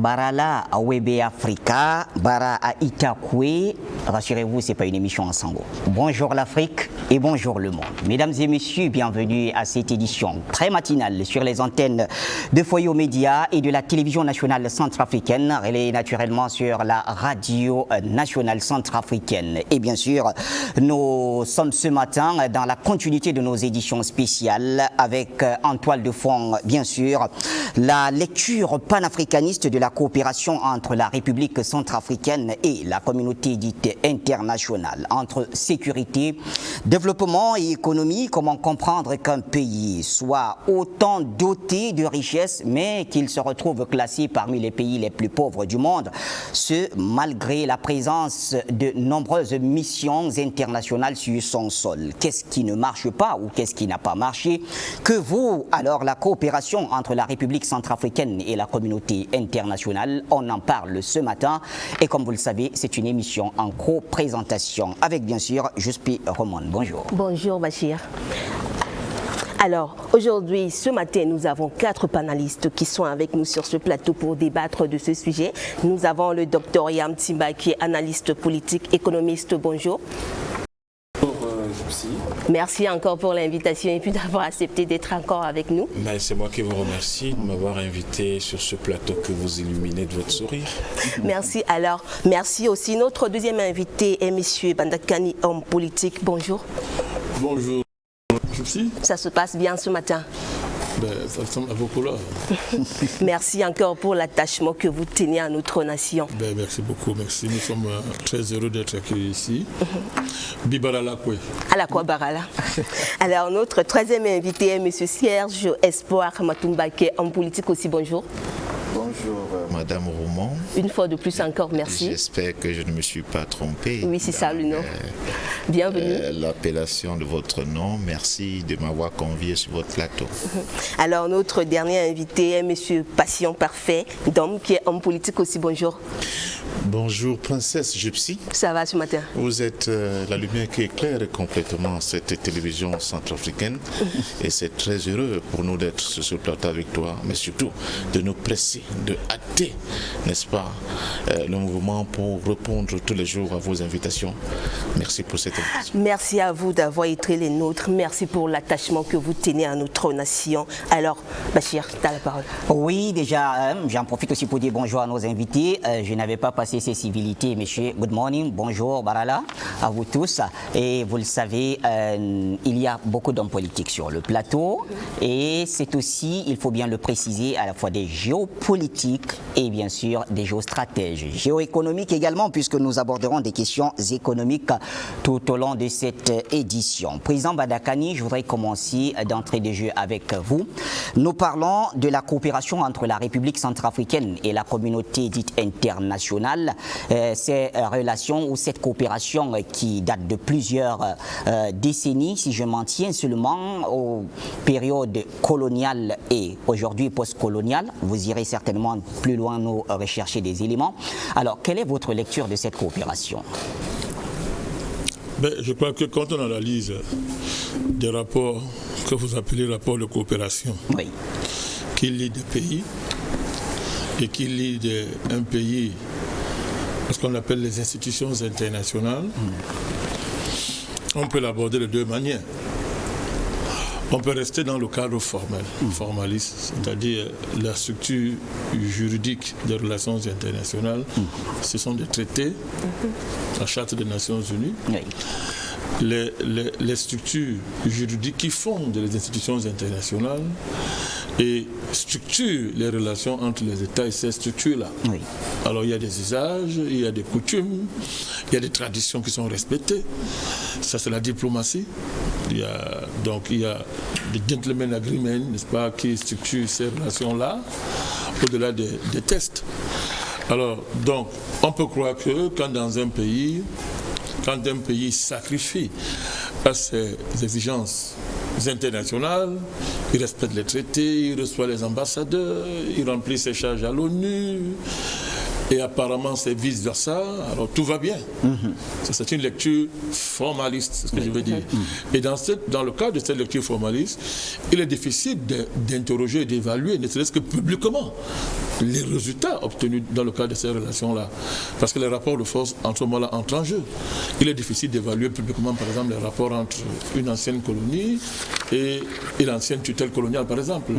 Barala à Webe Africa, Bara à Itakwe. Rassurez-vous, c'est pas une émission en sango. Bonjour l'Afrique et bonjour le monde. Mesdames et messieurs, bienvenue à cette édition très matinale sur les antennes de Foyo Média et de la télévision nationale centrafricaine, relayée naturellement sur la radio nationale centrafricaine. Et bien sûr, nous sommes ce matin dans la continuité de nos éditions spéciales avec en toile de fond, bien sûr, la lecture panafricaniste de la coopération entre la République centrafricaine et la communauté dite internationale, entre sécurité, développement et économie. Comment comprendre qu'un pays soit autant doté de richesses, mais qu'il se retrouve classé parmi les pays les plus pauvres du monde, ce malgré la présence de nombreuses missions internationales sur son sol. Qu'est-ce qui ne marche pas ou qu'est-ce qui n'a pas marché? Que vaut alors la coopération entre la République centrafricaine et la communauté internationale? On en parle ce matin et comme vous le savez, c'est une émission en co-présentation avec bien sûr Juspi Romone. Bonjour. Bonjour Bachir. Alors, aujourd'hui, ce matin, nous avons 4 panélistes qui sont avec nous sur ce plateau pour débattre de ce sujet. Nous avons le docteur Yam Timba qui est analyste politique, économiste. Bonjour. Merci encore pour l'invitation et puis d'avoir accepté d'être encore avec nous. C'est moi qui vous remercie de m'avoir invité sur ce plateau que vous illuminez de votre sourire. Merci. Alors, merci aussi. Notre deuxième invité est M. Bandakani, homme politique. Bonjour. Bonjour. Ça se passe bien ce matin? Ça ressemble à beaucoup là. Merci encore pour l'attachement que vous tenez à notre nation. Merci beaucoup, merci. Nous sommes très heureux d'être accueillis ici. Bibarala Kwe. Alakwa Barala. Alors, notre troisième invité est M. Serge Espoir Matumbake, homme politique aussi. Bonjour. Bonjour Madame Roman. Une fois de plus encore, merci. J'espère que je ne me suis pas trompé. Oui, c'est ça le nom. Bienvenue. L'appellation de votre nom, merci de m'avoir convié sur votre plateau. Alors notre dernier invité est M. Passion Parfait, d'homme qui est homme politique aussi. Bonjour. Bonjour Princesse Gypsy. Ça va ce matin? Vous êtes la lumière qui éclaire complètement cette télévision centrafricaine et c'est très heureux pour nous d'être sur ce plateau avec toi, mais surtout de nous presser, de hâter, n'est-ce pas, le mouvement pour répondre tous les jours à vos invitations. Merci pour cette invitation. Merci à vous d'avoir été les nôtres. Merci pour l'attachement que vous tenez à notre nation. Alors, Bachir, tu as la parole. Oui, déjà, j'en profite aussi pour dire bonjour à nos invités. Je n'avais pas passé ces civilités, monsieur. Good morning, bonjour, Barala, à vous tous. Et vous le savez, il y a beaucoup d'hommes politiques sur le plateau. Et c'est aussi, il faut bien le préciser, à la fois des géopolitiques et bien sûr des géostratèges. Géoéconomiques également, puisque nous aborderons des questions économiques tout au long de cette édition. Président Bandakani, je voudrais commencer d'entrée de jeu avec vous. Nous parlons de la coopération entre la République centrafricaine et la communauté dite internationale. Ces relations ou cette coopération qui date de plusieurs décennies, si je m'en tiens seulement aux périodes coloniales et aujourd'hui post-coloniales. Vous irez certainement plus loin nous rechercher des éléments. Alors, quelle est votre lecture de cette coopération? Je crois que quand on analyse des rapports que vous appelez rapports de coopération, oui, qui lient des pays et qui lient un pays, ce qu'on appelle les institutions internationales, on peut l'aborder de deux manières. On peut rester dans le cadre formel, formaliste, c'est-à-dire la structure juridique des relations internationales. Ce sont des traités, la Charte des Nations Unies, oui, les structures juridiques qui fondent les institutions internationales et structurent les relations entre les États et ces structures-là. Oui. Alors il y a des usages, il y a des coutumes, il y a des traditions qui sont respectées. Ça, c'est la diplomatie. Il y a des gentlemen agreements, n'est-ce pas, qui structurent ces relations-là, au-delà des tests. Alors, donc, on peut croire que quand un pays sacrifie à ses exigences internationales, il respecte les traités, il reçoit les ambassadeurs, il remplit ses charges à l'ONU, et apparemment c'est vice-versa, alors tout va bien. C'est une lecture formaliste, c'est ce que je veux dire. Et dans le cadre de cette lecture formaliste, il est difficile d'interroger et d'évaluer, ne serait-ce que publiquement, les résultats obtenus dans le cadre de ces relations-là. Parce que les rapports de force, en ce moment-là, entrent en jeu. Il est difficile d'évaluer publiquement, par exemple, les rapports entre une ancienne colonie et l'ancienne tutelle coloniale, par exemple.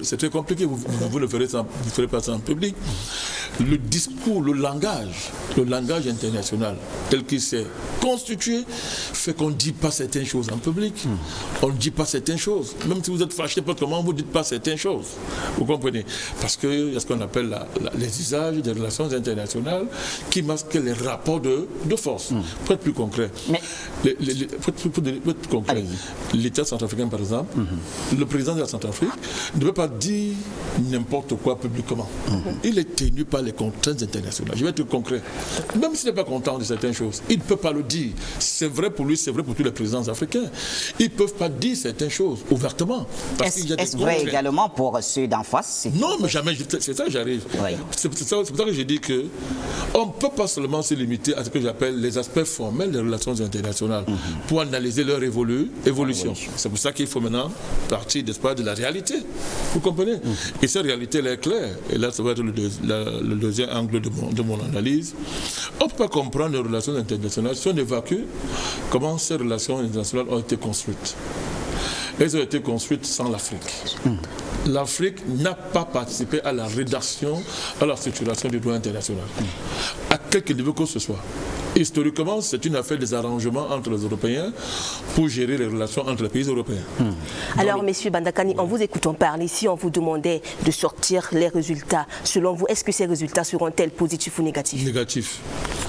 C'est très compliqué, vous ne ferez pas ça en public. Le discours, le langage international, tel qu'il s'est constitué, fait qu'on ne dit pas certaines choses en public. On ne dit pas certaines choses. Même si vous êtes fâché, comment vous ne dites pas certaines choses. Vous comprenez? Parce qu'il y a ce qu'on appelle les usages des relations internationales qui masquent les rapports de force. Pour être plus concret, l'État centrafricain, par exemple, le président de la Centrafrique ne peut pas dire n'importe quoi publiquement. Il est tenu par les contraintes internationales. Je vais être concret. Même s'il n'est pas content de certaines choses, il ne peut pas le dire. C'est vrai pour lui, c'est vrai pour tous les présidents africains. Ils ne peuvent pas dire certaines choses ouvertement. Est-ce vrai également pour ceux d'en face? Non, mais jamais. C'est ça que j'arrive. Oui. C'est pour ça que j'ai dit qu'on ne peut pas seulement se limiter à ce que j'appelle les aspects formels des relations internationales pour analyser leur évolution. C'est pour ça qu'il faut maintenant partir, n'est-ce pas, de la réalité. Vous comprenez? Et cette réalité, elle est claire. Et là, ça va être le deuxième angle de mon analyse. On ne peut pas comprendre les relations internationales si on évacue comment ces relations internationales ont été construites. Elles ont été construites sans l'Afrique. L'Afrique n'a pas participé à la rédaction, à la structuration du droit international, à quelque niveau que ce soit. Historiquement, c'est une affaire des arrangements entre les Européens pour gérer les relations entre les pays européens. Alors, Monsieur Bandakani, en vous écoutant parler, si on vous demandait de sortir les résultats, selon vous, est-ce que ces résultats seront-ils positifs ou négatifs? Négatifs.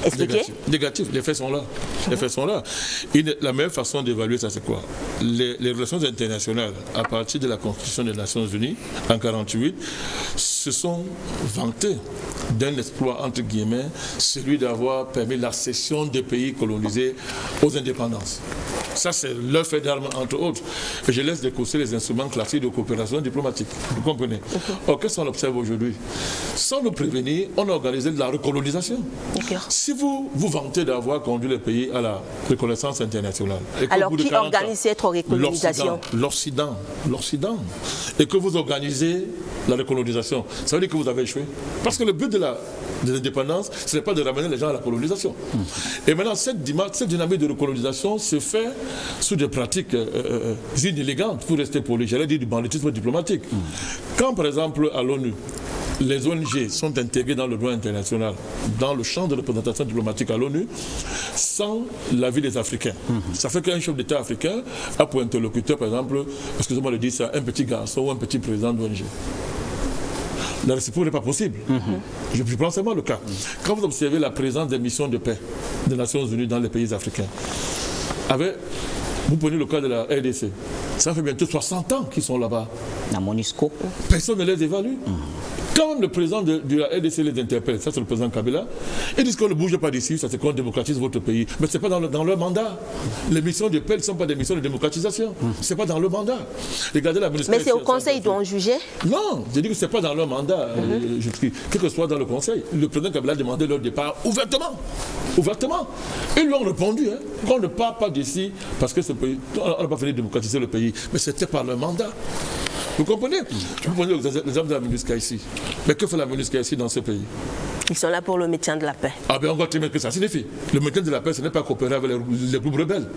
Expliquez. Négatifs. Les faits sont là. Les faits sont là. La meilleure façon d'évaluer ça, c'est quoi? Les relations internationales, à partir de la Constitution des Nations Unies, en 1948, se sont vantées d'un exploit, entre guillemets, celui d'avoir permis l'accession des pays colonisés aux indépendances. Ça, c'est leur fait d'armes, entre autres. Et je laisse décousser les instruments classiques de coopération diplomatique. Vous comprenez? Or, qu'est-ce qu'on observe aujourd'hui? Sans nous prévenir, on a organisé de la recolonisation. Si vous vous vantez d'avoir conduit le pays à la reconnaissance internationale... Alors, qui organise cette recolonisation? L'Occident. Et que vous organisez la recolonisation, ça veut dire que vous avez échoué. Parce que le but de l'indépendance, ce n'est pas de ramener les gens à la colonisation. Et maintenant, cette dynamique de recolonisation se fait sous des pratiques inélégantes, pour rester poli, j'allais dire du banditisme diplomatique. Quand, par exemple, à l'ONU, les ONG sont intégrées dans le droit international, dans le champ de représentation diplomatique à l'ONU, sans l'avis des Africains. Ça fait qu'un chef d'État africain a pour interlocuteur, par exemple, excusez-moi de dire ça, un petit garçon ou un petit président d'ONG. La réciproque n'est pas possible. Je prends seulement le cas. Quand vous observez la présence des missions de paix des Nations Unies dans les pays africains, vous prenez le cas de la RDC, ça fait bientôt 60 ans qu'ils sont là-bas. La MONUSCO. Personne ne les évalue. Quand même le président de la RDC les interpelle, ça c'est le président Kabila, ils disent qu'on ne bouge pas d'ici, ça c'est qu'on démocratise votre pays. Mais ce n'est pas dans leur mandat. Les missions de paix ne sont pas des missions de démocratisation. Ce n'est pas dans leur mandat. Regardez la MONUSCO. Mais c'est au Conseil qu'ils doivent juger? Non, je dis que ce n'est pas dans leur mandat. Quel que soit dans le Conseil, le président Kabila a demandé leur départ ouvertement. Ils lui ont répondu qu'on ne part pas d'ici parce que ce pays, on n'a pas fini de démocratiser le pays. Mais c'était par leur mandat. Vous comprenez? Je vous prenez l'exemple de la MONUSCO ici. Mais que fait la MONUSCO ici dans ce pays? Ils sont là pour le maintien de la paix. Ah bien on voit très bien que ça signifie. Le maintien de la paix, ce n'est pas coopérer avec les groupes rebelles.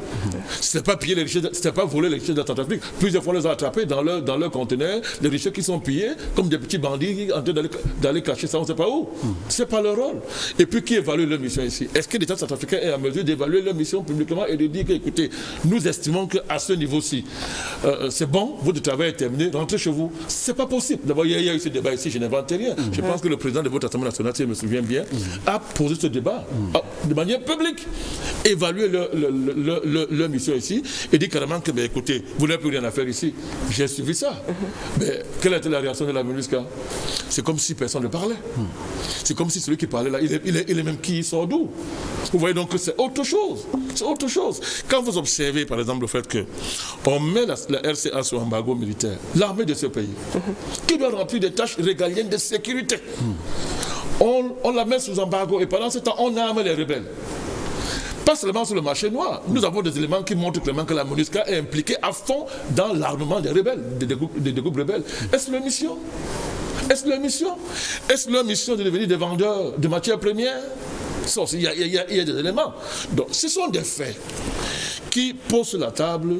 Ce n'est pas piller les richesses, ce n'est pas voler les richesses de la Centrafrique. Plusieurs fois, on les a attrapés dans leur conteneur, les richesses qui sont pillées, comme des petits bandits en train d'aller cacher ça, on ne sait pas où. Ce n'est pas leur rôle. Et puis qui évalue leur mission ici? Est-ce que l'État centrafricain est en mesure d'évaluer leur mission publiquement et de dire que, écoutez, nous estimons qu'à ce niveau-ci, c'est bon, votre travail est terminé, rentrez chez vous. Ce n'est pas possible. D'abord, il y a eu ce débat ici, je n'invente rien. Je pense que le président de votre Assemblée nationale, si je me souviens bien, a posé ce débat de manière publique, évaluer leur mission ici et dit carrément que, écoutez, vous n'avez plus rien à faire ici. J'ai suivi ça. Mais quelle était la réaction de la MONUSCO? C'est comme si personne ne parlait. C'est comme si celui qui parlait là, il est même qui, il sort d'où? Vous voyez donc que c'est autre chose. C'est autre chose. Quand vous observez par exemple le fait qu'on met la RCA sur embargo militaire, l'armée de ce pays, qui doit remplir des tâches régaliennes de sécurité. on la met sous embargo et pendant ce temps, on arme les rebelles. Pas seulement sur le marché noir. Nous avons des éléments qui montrent clairement que la MONUSCA est impliquée à fond dans l'armement des rebelles, des groupes rebelles. Est-ce leur mission? Est-ce leur mission? Est-ce leur mission de devenir des vendeurs de matières premières? Il y a des éléments. Donc, ce sont des faits qui posent sur la table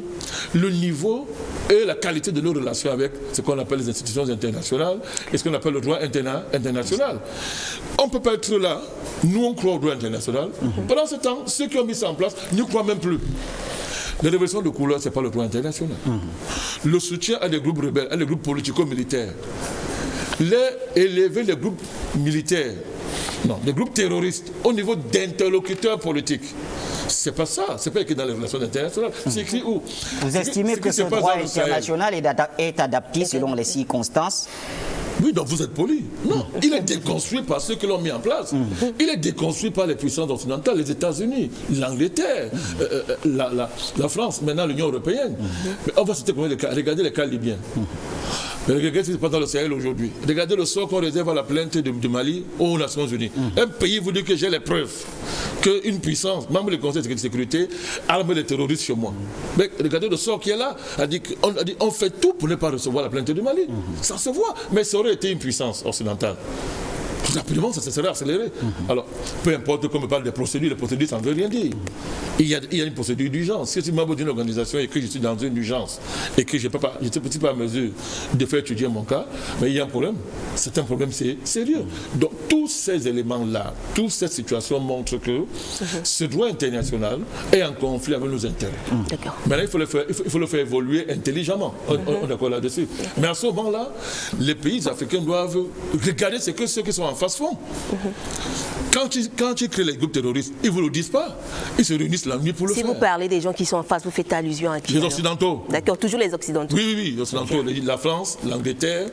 le niveau et la qualité de nos relations avec ce qu'on appelle les institutions internationales et ce qu'on appelle le droit international. On ne peut pas être là. Nous, on croit au droit international. Pendant ce temps, ceux qui ont mis ça en place n'y croient même plus. La révolution de couleur, ce n'est pas le droit international. Le soutien à des groupes rebelles, à des groupes politico-militaires, élever les groupes militaires, non, les groupes terroristes au niveau d'interlocuteurs politiques. C'est pas ça, c'est pas écrit dans les relations internationales. C'est écrit où? Vous estimez que ce droit international est adapté selon les circonstances? Oui, donc vous êtes poli. Non, il est déconstruit par ceux qui l'ont mis en place. Il est déconstruit par les puissances occidentales, les États-Unis, l'Angleterre, la France, maintenant l'Union européenne. Mais on va citer combien de cas. Regardez les cas libyens. Mais regardez ce qui se passe dans le Sahel aujourd'hui. Regardez le sort qu'on réserve à la plainte du Mali aux Nations Unies. Un pays vous dit que j'ai les preuves qu'une puissance, membre du Conseil de sécurité, arme les terroristes chez moi. Mais regardez le sort qui est là. On fait tout pour ne pas recevoir la plainte du Mali. Ça se voit. Mais ça aurait été une puissance occidentale. Tout rapidement, ça se serait accéléré. Alors, peu importe qu'on me parle des procédures, les procédures, ça ne veut rien dire. Il y a une procédure d'urgence. Si je suis membre d'une organisation et que je suis dans une urgence et que je ne suis pas à mesure de faire étudier mon cas, mais il y a un problème. C'est un problème sérieux. Donc, tous ces éléments-là, toute cette situation montre que ce droit international est en conflit avec nos intérêts. Maintenant, il faut le faire évoluer intelligemment. On est d'accord là-dessus. Mais à ce moment-là, les pays africains doivent regarder ce que ceux qui sont en face font. Quand ils créent les groupes terroristes, ils ne vous le disent pas. Ils se réunissent la nuit pour le faire. Si vous parlez des gens qui sont en face, vous faites allusion à qui? Les Occidentaux. D'accord, toujours les Occidentaux. Oui, les Occidentaux. La France, l'Angleterre,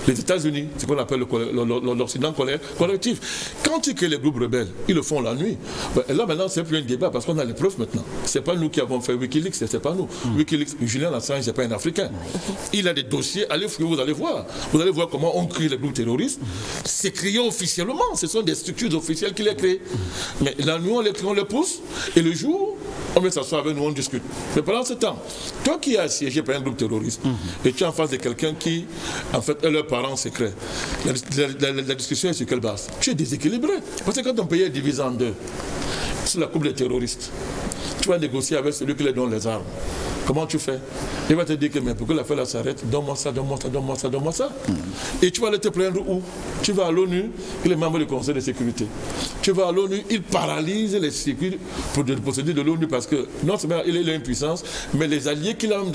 les États-Unis, c'est ce qu'on appelle l'Occident collectif. Quand ils créent les groupes rebelles, ils le font la nuit. Là, maintenant, c'est plus un débat parce qu'on a les preuves maintenant. Ce n'est pas nous qui avons fait Wikileaks, ce n'est pas nous. Wikileaks, Julian Assange, ce n'est pas un Africain. Il a des dossiers, allez fouiller, vous allez voir. Vous allez voir comment on crée les groupes terroristes. C'est créé officiellement, ce sont des structures officielles qui les créent. Mais là, nous, on les crée, on les pousse, et le jour, on vient s'asseoir avec nous, on discute. Mais pendant ce temps, toi qui es assiégé par un groupe terroriste, et tu es en face de quelqu'un qui, en fait, est leurs parents secrets, la discussion est sur quelle base? Tu es déséquilibré. Parce que quand ton pays est divisé en deux, c'est la coupe des terroristes. Tu vas négocier avec celui qui leur donne les armes. Comment tu fais? Il va te dire que mais pour que l'affaire s'arrête, donne-moi ça, donne-moi ça, donne-moi ça, donne-moi ça. Et tu vas aller te plaindre où? Tu vas à l'ONU, il est membre du Conseil de sécurité. Tu vas à l'ONU, il paralyse les circuits pour les procédures de l'ONU parce que non seulement il a une puissance, mais les alliés qu'il a même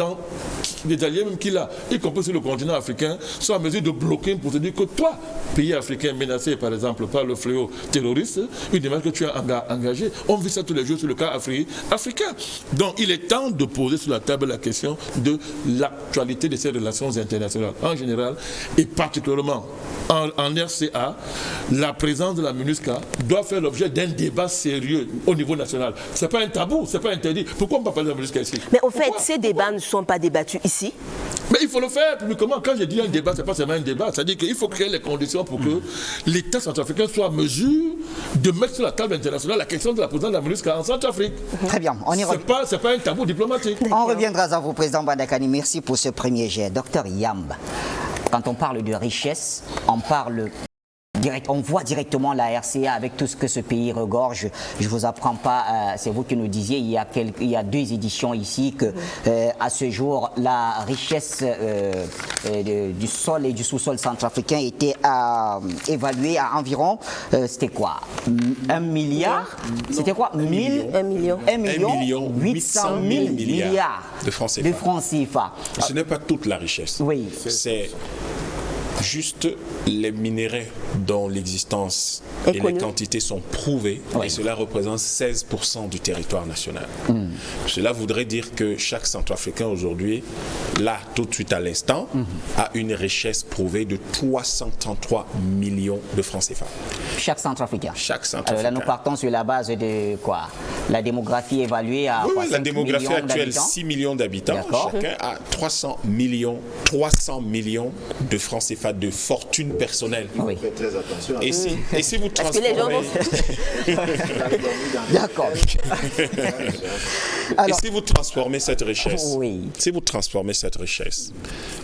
y compris sur le continent africain, sont en mesure de bloquer une procédure que toi, pays africain menacé par exemple par le fléau terroriste, une démarche que tu as engagée. On vit ça tous les jours sur le cas africain. Donc il est temps de poser sur la table la question de l'actualité de ces relations internationales en général et particulièrement en RCA. La présence de la MONUSCA doit faire l'objet d'un débat sérieux au niveau national. Ce n'est pas un tabou, ce n'est pas interdit. Pourquoi on ne peut pas parler de la MONUSCA ici? Mais au fait, ces débats ne sont pas débattus ici? Mais il faut le faire publiquement. Quand je dis un débat, ce n'est pas seulement un débat. C'est-à-dire qu'il faut créer les conditions pour que l'État centrafricain soit en mesure de mettre sur la table internationale la question de la présence de la MONUSCA en Centrafrique. Très bien. Ce n'est pas un tabou diplomatique. On reviendra à vous, Président Badakani. Merci pour ce premier jet. Docteur Yamb, quand on parle de richesse, on voit directement la RCA avec tout ce que ce pays regorge. Je ne vous apprends pas, c'est vous qui nous disiez il y a 2 éditions ici que à ce jour la richesse du sol et du sous-sol centrafricain était évaluée à environ, c'était quoi, 1 milliard? C'était quoi? 1 million 800 000 milliards de francs CFA. Ce n'est pas toute la richesse. Oui. C'est juste les minéraux dont l'existence et les quantités sont prouvées, et cela représente 16% du territoire national. Cela voudrait dire que chaque Centrafricain aujourd'hui, là, tout de suite à l'instant, a une richesse prouvée de 333 millions de francs CFA. Chaque Centrafricain. Chaque Centrafricain. Alors là, nous partons sur la base de quoi? La démographie évaluée à la démographie actuelle, 6 millions d'habitants. Chacun a 300 millions de francs CFA CFA de fortune personnelle. Oui. Très attention. Et si vous Parce que les gens D'accord. Et si vous transformez cette richesse, Oui. si vous transformez cette richesse,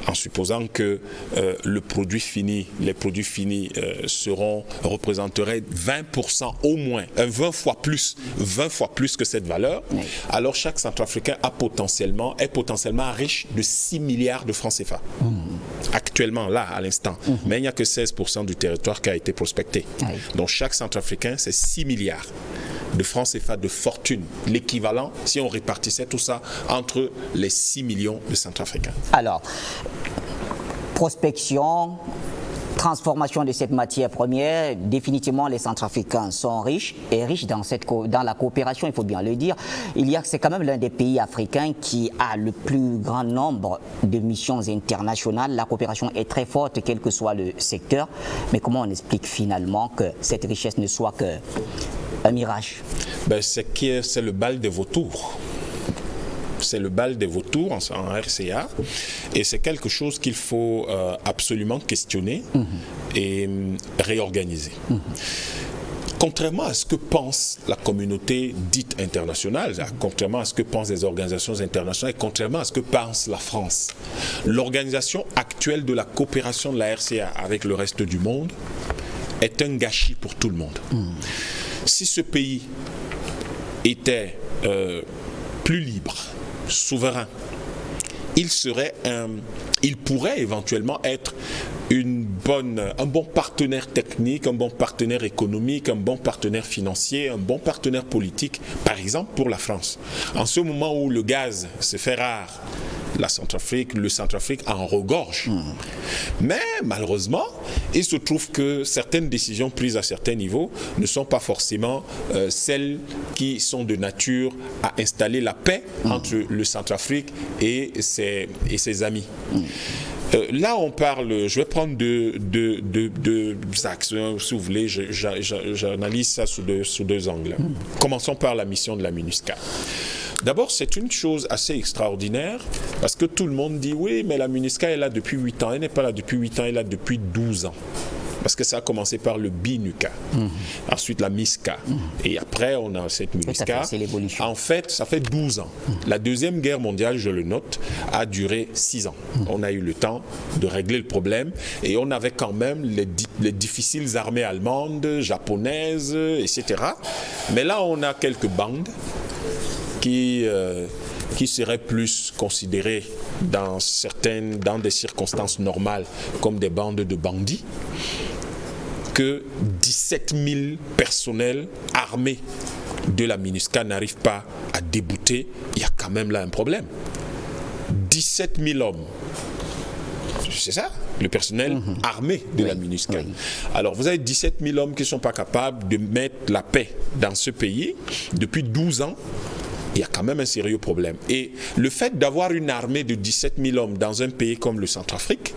en supposant que le produit fini, les produits finis représenteraient 20% au moins, 20 fois plus que cette valeur, oui. alors chaque Centrafricain est potentiellement riche de 6 milliards de francs CFA. Actuellement, là, à l'instant. Mais il n'y a que 16% du territoire qui a été prospecté. Oui. Donc chaque Centrafricain, c'est 6 milliards de francs CFA de fortune. L'équivalent, si on répartissait tout ça entre les 6 millions de Centrafricains. Alors, prospection, transformation de cette matière première, définitivement les Centrafricains sont riches et riches dans la coopération, il faut bien le dire. C'est quand même l'un des pays africains qui a le plus grand nombre de missions internationales. La coopération est très forte, quel que soit le secteur. Mais comment on explique finalement que cette richesse ne soit qu'un mirage? C'est le bal des vautours. C'est le bal des vautours en RCA et c'est quelque chose qu'il faut absolument questionner et réorganiser. Contrairement à ce que pense la communauté dite internationale, contrairement à ce que pensent les organisations internationales et contrairement à ce que pense la France, l'organisation actuelle de la coopération de la RCA avec le reste du monde est un gâchis pour tout le monde. Si ce pays était plus libre, souverain, il pourrait éventuellement être un bon partenaire technique, un bon partenaire économique, un bon partenaire financier, un bon partenaire politique, par exemple pour la France. En ce moment où le gaz se fait rare, le Centrafrique en regorge. Mais malheureusement, il se trouve que certaines décisions prises à certains niveaux ne sont pas forcément celles qui sont de nature à installer la paix entre le Centrafrique et ses amis. Là, on parle, je vais prendre deux axes, si vous voulez, j'analyse ça sous deux angles. Commençons par la mission de la MINUSCA. D'abord, c'est une chose assez extraordinaire parce que tout le monde dit oui, mais la MINUSCA est là depuis 8 ans. Elle n'est pas là depuis 8 ans, elle est là depuis 12 ans. Parce que ça a commencé par le BINUCA, ensuite la MISCA, et après on a cette MINUSCA. C'est l'évolution. En fait, ça fait 12 ans. La Deuxième Guerre mondiale, je le note, a duré 6 ans. On a eu le temps de régler le problème et on avait quand même les difficiles armées allemandes, japonaises, etc. Mais là, on a quelques bandes qui seraient plus considérées dans des circonstances normales comme des bandes de bandits, que 17 000 personnels armés de la MINUSCA n'arrivent pas à débouter, il y a quand même là un problème. 17 000 hommes, c'est ça, le personnel armé de la MINUSCA. Oui. Alors vous avez 17 000 hommes qui ne sont pas capables de mettre la paix dans ce pays depuis 12 ans. Il y a quand même un sérieux problème. Et le fait d'avoir une armée de 17 000 hommes dans un pays comme le Centrafrique,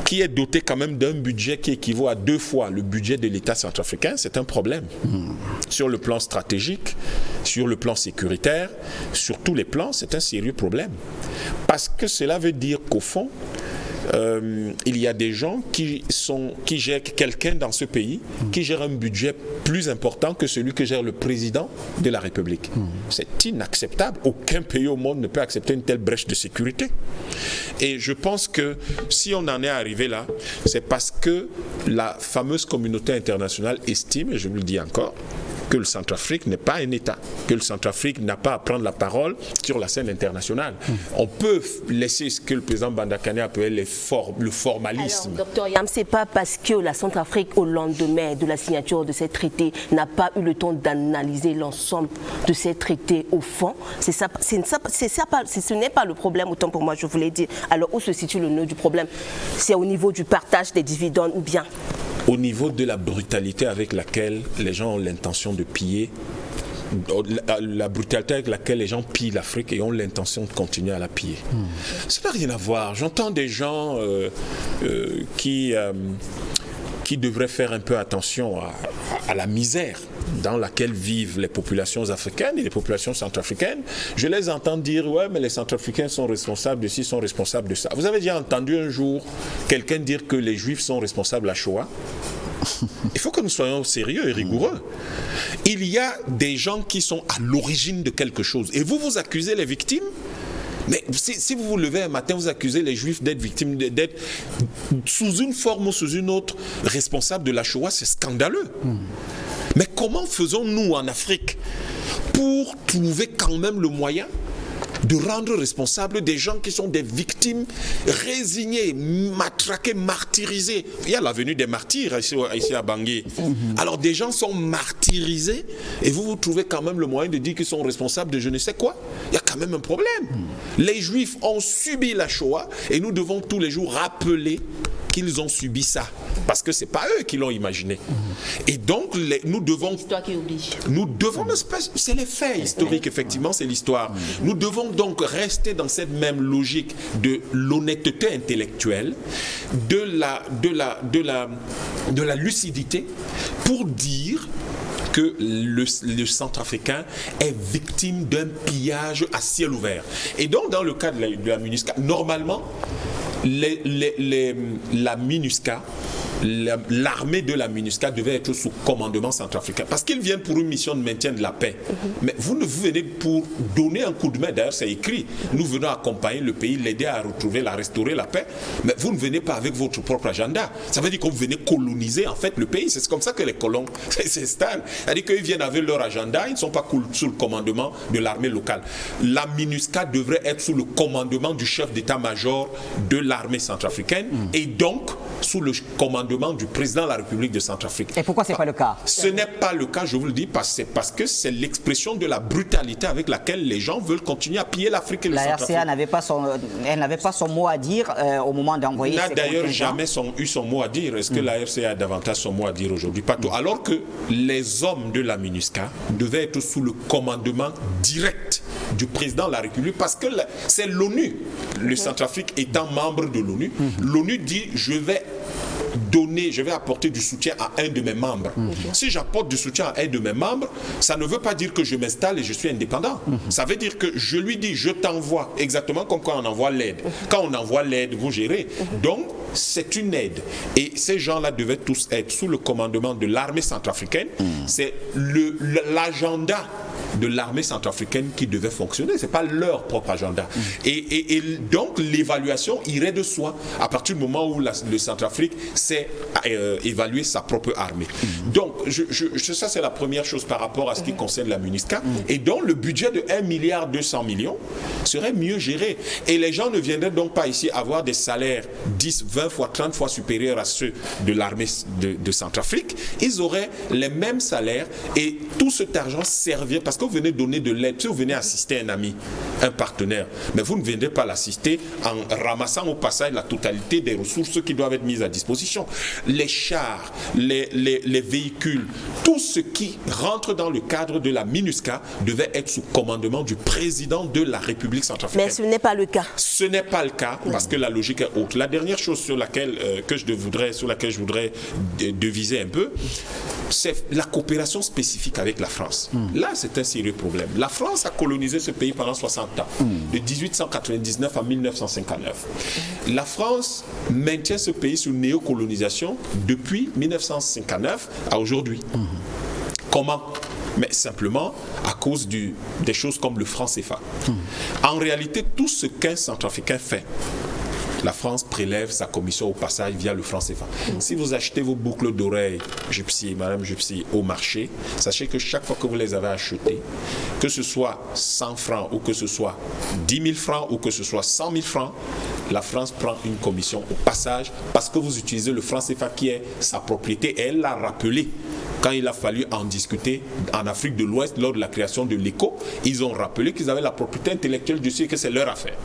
qui est doté quand même d'un budget qui équivaut à 2 fois le budget de l'État centrafricain, c'est un problème. Sur le plan stratégique, sur le plan sécuritaire, sur tous les plans, c'est un sérieux problème. Parce que cela veut dire qu'au fond, il y a des gens qui gèrent quelqu'un dans ce pays, qui gère un budget plus important que celui que gère le président de la République. C'est inacceptable. Aucun pays au monde ne peut accepter une telle brèche de sécurité. Et je pense que si on en est arrivé là, c'est parce que la fameuse communauté internationale estime, et je vous le dis encore, que le Centrafrique n'est pas un État, que le Centrafrique n'a pas à prendre la parole sur la scène internationale. On peut laisser ce que le président Bandakane appelait le formalisme. Alors, docteur Yam, c'est pas parce que la Centrafrique, au lendemain de la signature de ces traités, n'a pas eu le temps d'analyser l'ensemble de ces traités au fond. Ce n'est pas le problème, autant pour moi, je voulais dire. Alors, où se situe le nœud du problème? C'est au niveau du partage des dividendes ou bien? Au niveau de la brutalité avec laquelle les gens ont l'intention de piller, la brutalité avec laquelle les gens pillent l'Afrique et ont l'intention de continuer à la piller. Ça n'a rien à voir. J'entends des gens qui devraient faire un peu attention à la misère dans laquelle vivent les populations africaines et les populations centrafricaines, je les entends dire « ouais, mais les centrafricains sont responsables de ci, sont responsables de ça ». Vous avez déjà entendu un jour quelqu'un dire que les Juifs sont responsables de la Shoah? Il faut que nous soyons sérieux et rigoureux. Il y a des gens qui sont à l'origine de quelque chose. Et vous accusez les victimes? Mais si vous vous levez un matin, vous accusez les Juifs d'être victimes, d'être sous une forme ou sous une autre responsables de la Shoah, c'est scandaleux. Mais comment faisons-nous en Afrique pour trouver quand même le moyen de rendre responsables des gens qui sont des victimes résignées, matraquées, martyrisées? Il y a la venue des martyrs ici à Bangui. Alors des gens sont martyrisés et vous trouvez quand même le moyen de dire qu'ils sont responsables de je ne sais quoi? Il y a quand même un problème. Les Juifs ont subi la Shoah et nous devons tous les jours rappeler qu'ils ont subi ça, parce que ce n'est pas eux qui l'ont imaginé. Et donc, nous devons... L'histoire qui oblige. Nous devons... C'est les faits historiques, effectivement, c'est l'histoire. Nous devons donc rester dans cette même logique de l'honnêteté intellectuelle, de la lucidité, pour dire que le Centrafricain est victime d'un pillage à ciel ouvert. Et donc, dans le cas de la MINUSCA, normalement, la MINUSCA, l'armée de la MINUSCA devait être sous commandement centrafricain. Parce qu'ils viennent pour une mission de maintien de la paix. Mais vous venez pour donner un coup de main, d'ailleurs c'est écrit, nous venons accompagner le pays, l'aider à retrouver, à restaurer la paix. Mais vous ne venez pas avec votre propre agenda. Ça veut dire que vous venez coloniser en fait le pays. C'est comme ça que les colons s'installent. C'est-à-dire qu'ils viennent avec leur agenda, ils ne sont pas sous le commandement de l'armée locale. La MINUSCA devrait être sous le commandement du chef d'état-major de l'armée centrafricaine et donc sous le commandement du président de la République de Centrafrique. Et pourquoi ce n'est pas le cas? Ce n'est pas le cas, je vous le dis, parce que c'est l'expression de la brutalité avec laquelle les gens veulent continuer à piller l'Afrique et le Centrafrique. La RCA n'avait pas son mot à dire au moment d'envoyer... Elle n'a d'ailleurs jamais eu son mot à dire. Est-ce que la RCA a davantage son mot à dire aujourd'hui? Pas tout. Alors que les hommes de la MINUSCA devaient être sous le commandement direct du président de la République, parce que c'est l'ONU, le Centrafrique étant membre de l'ONU, l'ONU dit je vais apporter du soutien à un de mes membres. Si j'apporte du soutien à un de mes membres, ça ne veut pas dire que je m'installe et je suis indépendant. Ça veut dire que je lui dis, je t'envoie, exactement comme quand on envoie l'aide. Quand on envoie l'aide, vous gérez. Donc, c'est une aide. Et ces gens-là devaient tous être sous le commandement de l'armée centrafricaine. C'est l'agenda de l'armée centrafricaine qui devait fonctionner. Ce n'est pas leur propre agenda. Et donc, l'évaluation irait de soi à partir du moment où le Centrafrique sait évaluer sa propre armée. Donc, ça, c'est la première chose par rapport à ce qui concerne la MINUSCA. Et donc, le budget de 1,2 milliard serait mieux géré. Et les gens ne viendraient donc pas ici avoir des salaires 10, 20 fois, 30 fois supérieurs à ceux de l'armée de Centrafrique. Ils auraient les mêmes salaires et tout cet argent servirait, parce que vous venez donner de l'aide, si vous venez assister un ami, un partenaire, mais vous ne viendrez pas l'assister en ramassant au passage la totalité des ressources qui doivent être mises à disposition. Les chars, les véhicules, tout ce qui rentre dans le cadre de la MINUSCA devait être sous commandement du président de la République centrafricaine. Mais ce n'est pas le cas. Ce n'est pas le cas parce que la logique est haute. La dernière chose sur laquelle je voudrais deviser un peu, c'est la coopération spécifique avec la France. Là, c'est un sérieux problème. La France a colonisé ce pays pendant 60 ans, de 1899 à 1959. La France maintient ce pays sous néocolonisation depuis 1959 à aujourd'hui. Comment ? Mais simplement à cause des choses comme le franc CFA. En réalité, tout ce qu'un Centrafricain fait, la France prélève sa commission au passage via le franc CFA. Si vous achetez vos boucles d'oreilles, Madame Gypsy, au marché, sachez que chaque fois que vous les avez achetées, que ce soit 100 francs ou que ce soit 10 000 francs ou que ce soit 100 000 francs, la France prend une commission au passage parce que vous utilisez le franc CFA qui est sa propriété et elle l'a rappelé. Quand il a fallu en discuter en Afrique de l'Ouest lors de la création de l'ECO, ils ont rappelé qu'ils avaient la propriété intellectuelle dessus et que c'est leur affaire.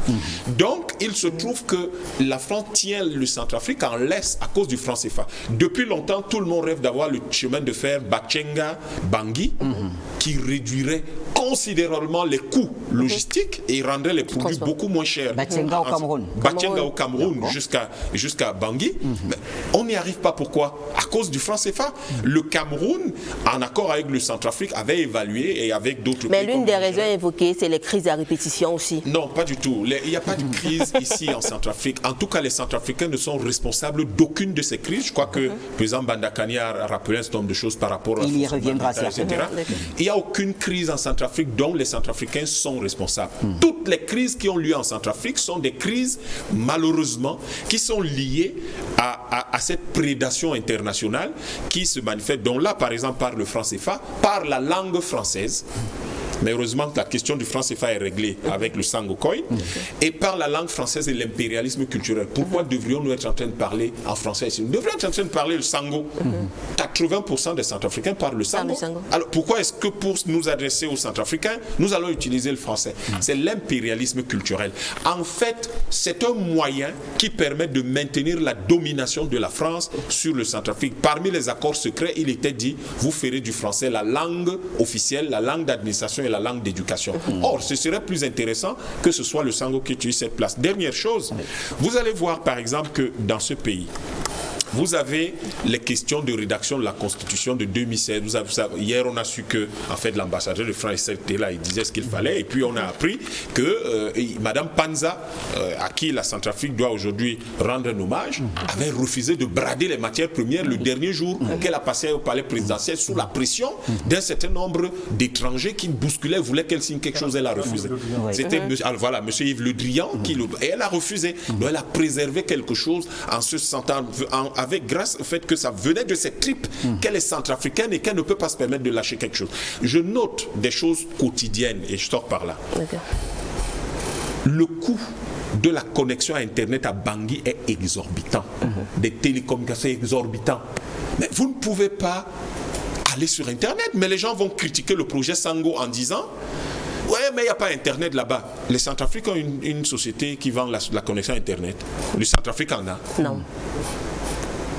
Donc, il se trouve que la France tient le Centrafrique en laisse à cause du franc CFA. Depuis longtemps, tout le monde rêve d'avoir le chemin de fer Bachenga-Bangui qui réduirait considérablement les coûts logistiques et rendrait les produits beaucoup moins chers. Batsenga au Cameroun. Batsenga au Cameroun jusqu'à Bangui. Mais on n'y arrive pas. Pourquoi? À cause du franc CFA. Le Cameroun, en accord avec le Centrafrique, avait évalué et avec d'autres pays. Mais l'une des raisons évoquées, c'est les crises à répétition aussi. Non, pas du tout. Il n'y a pas de crise ici en Centrafrique. En tout cas, les Centrafricains ne sont responsables d'aucune de ces crises. Je crois que le président Bandakani a rappelé un certain nombre de choses par rapport à il y reviendra, etc. Il n'y a aucune crise en Centrafrique dont les Centrafricains sont responsables. Toutes les crises qui ont lieu en Centrafrique sont des crises, malheureusement, qui sont liées à cette prédation internationale qui se manifeste, dont là, par exemple, par le franc CFA, par la langue française. Mais heureusement, la question du franc CFA est réglée avec le Sango Coin et par la langue française et l'impérialisme culturel. Pourquoi devrions-nous être en train de parler en français ici? Nous devrions être en train de parler le Sango. 80% des Centrafricains parlent le Sango. Alors pourquoi est-ce que pour nous adresser aux Centrafricains, nous allons utiliser le français? C'est l'impérialisme culturel. En fait, c'est un moyen qui permet de maintenir la domination de la France sur le Centrafrique. Parmi les accords secrets, il était dit, vous ferez du français la langue officielle, la langue d'administration et la langue d'éducation. Or, ce serait plus intéressant que ce soit le Sango qui utilise cette place. Dernière chose, vous allez voir par exemple que dans ce pays, vous avez les questions de rédaction de la Constitution de 2016. Hier, on a su que, en fait, l'ambassadeur de France était là, il disait ce qu'il fallait. Et puis, on a appris que Madame Panza, à qui la Centrafrique doit aujourd'hui rendre un hommage, avait refusé de brader les matières premières le dernier jour qu'elle a passé au palais présidentiel sous la pression d'un certain nombre d'étrangers qui bousculaient, voulaient qu'elle signe quelque chose. Elle a refusé. C'était voilà, M. Yves Le Drian et elle a refusé. Donc, elle a préservé quelque chose en se sentant grâce au fait que ça venait de cette tripe qu'elle est centrafricaine et qu'elle ne peut pas se permettre de lâcher quelque chose. Je note des choses quotidiennes et je sors par là. Le coût de la connexion à Internet à Bangui est exorbitant. Des télécommunications exorbitants. Mais vous ne pouvez pas aller sur Internet. Mais les gens vont critiquer le projet Sango en disant « Ouais, mais il n'y a pas Internet là-bas. » Les Centrafricains ont une société qui vend la connexion à Internet. Le Centrafrique en a. Non.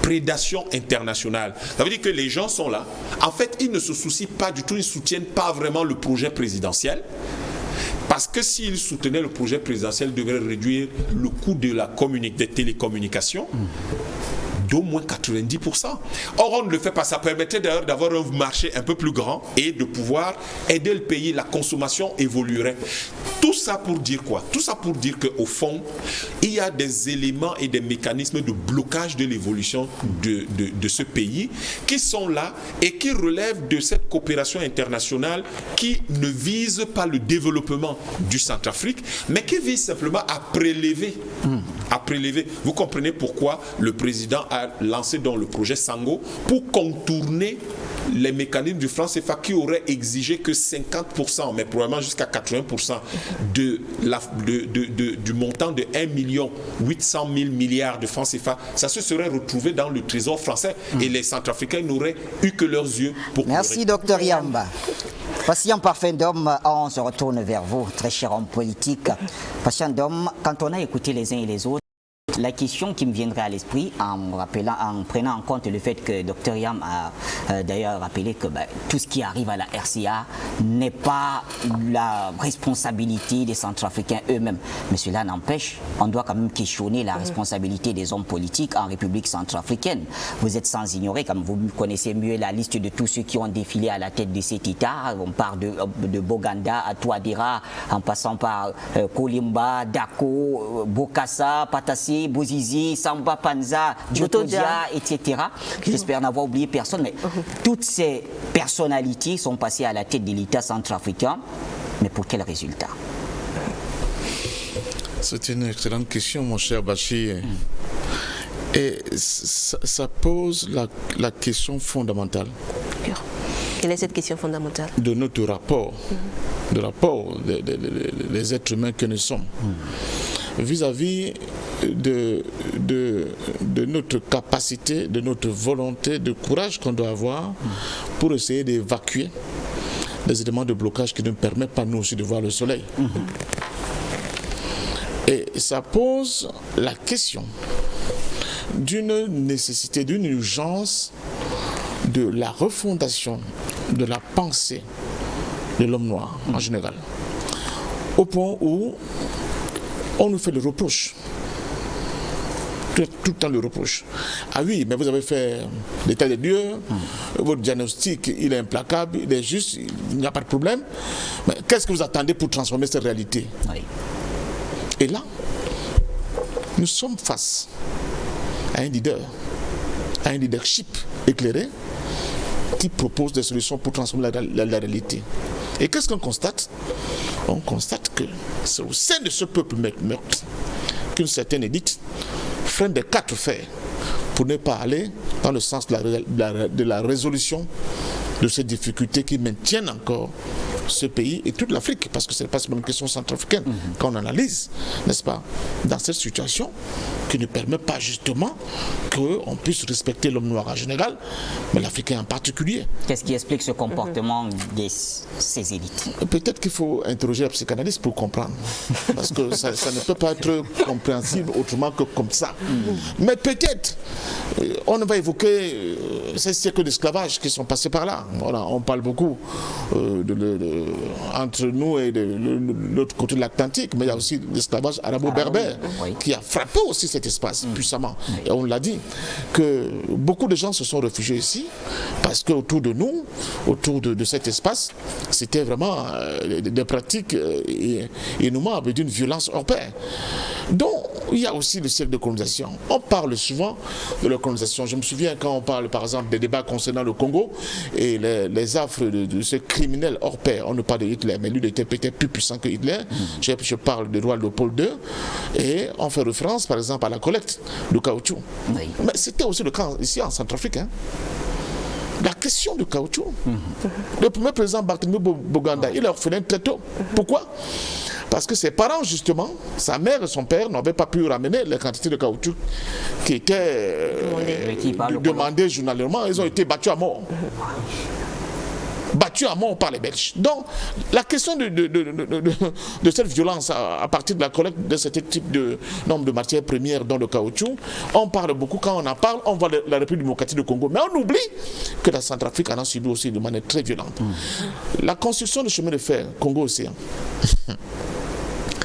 Prédation internationale. Ça veut dire que les gens sont là. En fait, ils ne se soucient pas du tout, ils ne soutiennent pas vraiment le projet présidentiel. Parce que s'ils soutenaient le projet présidentiel, ils devraient réduire le coût de des télécommunications d'au moins 90%. Or, on ne le fait pas. Ça permettrait d'ailleurs d'avoir un marché un peu plus grand et de pouvoir aider le pays. La consommation évoluerait. Tout ça pour dire quoi? Tout ça pour dire qu'au fond, il y a des éléments et des mécanismes de blocage de l'évolution de ce pays qui sont là et qui relèvent de cette coopération internationale qui ne vise pas le développement du Centrafrique, mais qui vise simplement à prélever. Vous comprenez pourquoi le président a lancé dans le projet Sango pour contourner les mécanismes du franc CFA qui auraient exigé que 50%, mais probablement jusqu'à 80% du montant de 1 800 000 milliards de francs CFA, ça se serait retrouvé dans le trésor français et les Centrafricains n'auraient eu que leurs yeux pour Merci, docteur Yamba. Patient parfum d'homme, on se retourne vers vous, très cher homme politique. Patient d'homme, quand on a écouté les uns et les autres, la question qui me viendrait à l'esprit en prenant en compte le fait que Dr Yam a d'ailleurs rappelé que tout ce qui arrive à la RCA n'est pas la responsabilité des Centrafricains eux-mêmes. Mais cela n'empêche, on doit quand même questionner la responsabilité des hommes politiques en République centrafricaine. Vous êtes sans ignorer, comme vous connaissez mieux la liste de tous ceux qui ont défilé à la tête de cet État. On part de Boganda à Touadéra, en passant par Kolimba, Dako, Bokassa, Patassi, Bouzizi, Samba Panza, Djotodia, etc. J'espère n'avoir oublié personne, mais toutes ces personnalités sont passées à la tête de l'État centrafricain. Mais pour quel résultat? C'est une excellente question, mon cher Bachir. Et ça pose la question fondamentale. Quelle est cette question fondamentale? De notre rapport, des êtres humains que nous sommes. Vis-à-vis de notre capacité, de notre volonté, de courage qu'on doit avoir pour essayer d'évacuer les éléments de blocage qui ne permettent pas nous aussi de voir le soleil. Et ça pose la question d'une nécessité, d'une urgence de la refondation de la pensée de l'homme noir en général. Au point où on nous fait le reproche. Tout le temps le reproche. Ah oui, mais vous avez fait l'état des lieux, votre diagnostic, il est implacable, il est juste, il n'y a pas de problème. Mais qu'est-ce que vous attendez pour transformer cette réalité? Oui. Et là, nous sommes face à un leader, à un leadership éclairé qui propose des solutions pour transformer la réalité. Et qu'est-ce qu'on constate? On constate que c'est au sein de ce peuple meurtri qu'une certaine élite freine des 4 fers pour ne pas aller dans le sens de la résolution de ces difficultés qui maintiennent encore ce pays et toute l'Afrique, parce que ce n'est pas seulement une question centrafricaine. Quand on analyse, n'est-ce pas, dans cette situation qui ne permet pas justement qu'on puisse respecter l'homme noir en général, mais l'Africain en particulier. Qu'est-ce qui explique ce comportement de ces élites? Peut-être qu'il faut interroger la psychanalyste pour comprendre, parce que ça ne peut pas être compréhensible autrement que comme ça. Mais peut-être, on va évoquer ces siècles d'esclavage qui sont passés par là. Voilà, on parle beaucoup entre nous et de l'autre côté de l'Atlantique, mais il y a aussi l'esclavage arabo-berbère qui a frappé aussi cet espace puissamment. Et on l'a dit, que beaucoup de gens se sont réfugiés ici parce qu'autour de nous, autour de cet espace, c'était vraiment des pratiques innommables d'une violence hors pair. Donc, il y a aussi le siècle de colonisation. On parle souvent de la colonisation. Je me souviens quand on parle par exemple des débats concernant le Congo et les affres de ce criminel hors pair. On ne parle de Hitler, mais lui il était peut-être plus puissant que Hitler. Je parle du roi Léopold II et on fait référence par exemple à la collecte du caoutchouc. Oui. Mais c'était aussi le cas ici en Centrafrique. La question du caoutchouc. Le premier président Barthélemy Boganda, il est orphelin très tôt. Pourquoi? Parce que ses parents, justement, sa mère et son père n'avaient pas pu ramener les quantités de caoutchouc qui étaient demandées journalièrement. Ils ont été battus à mort. Battus à mort par les Belges. Donc, la question de cette violence à partir de la collecte de ce type de nombre de matières premières dans le caoutchouc, on parle beaucoup, quand on en parle, on voit la République démocratique du Congo. Mais on oublie que la Centrafrique en a subi aussi de manière très violente. La construction du chemin de fer Congo-Océan.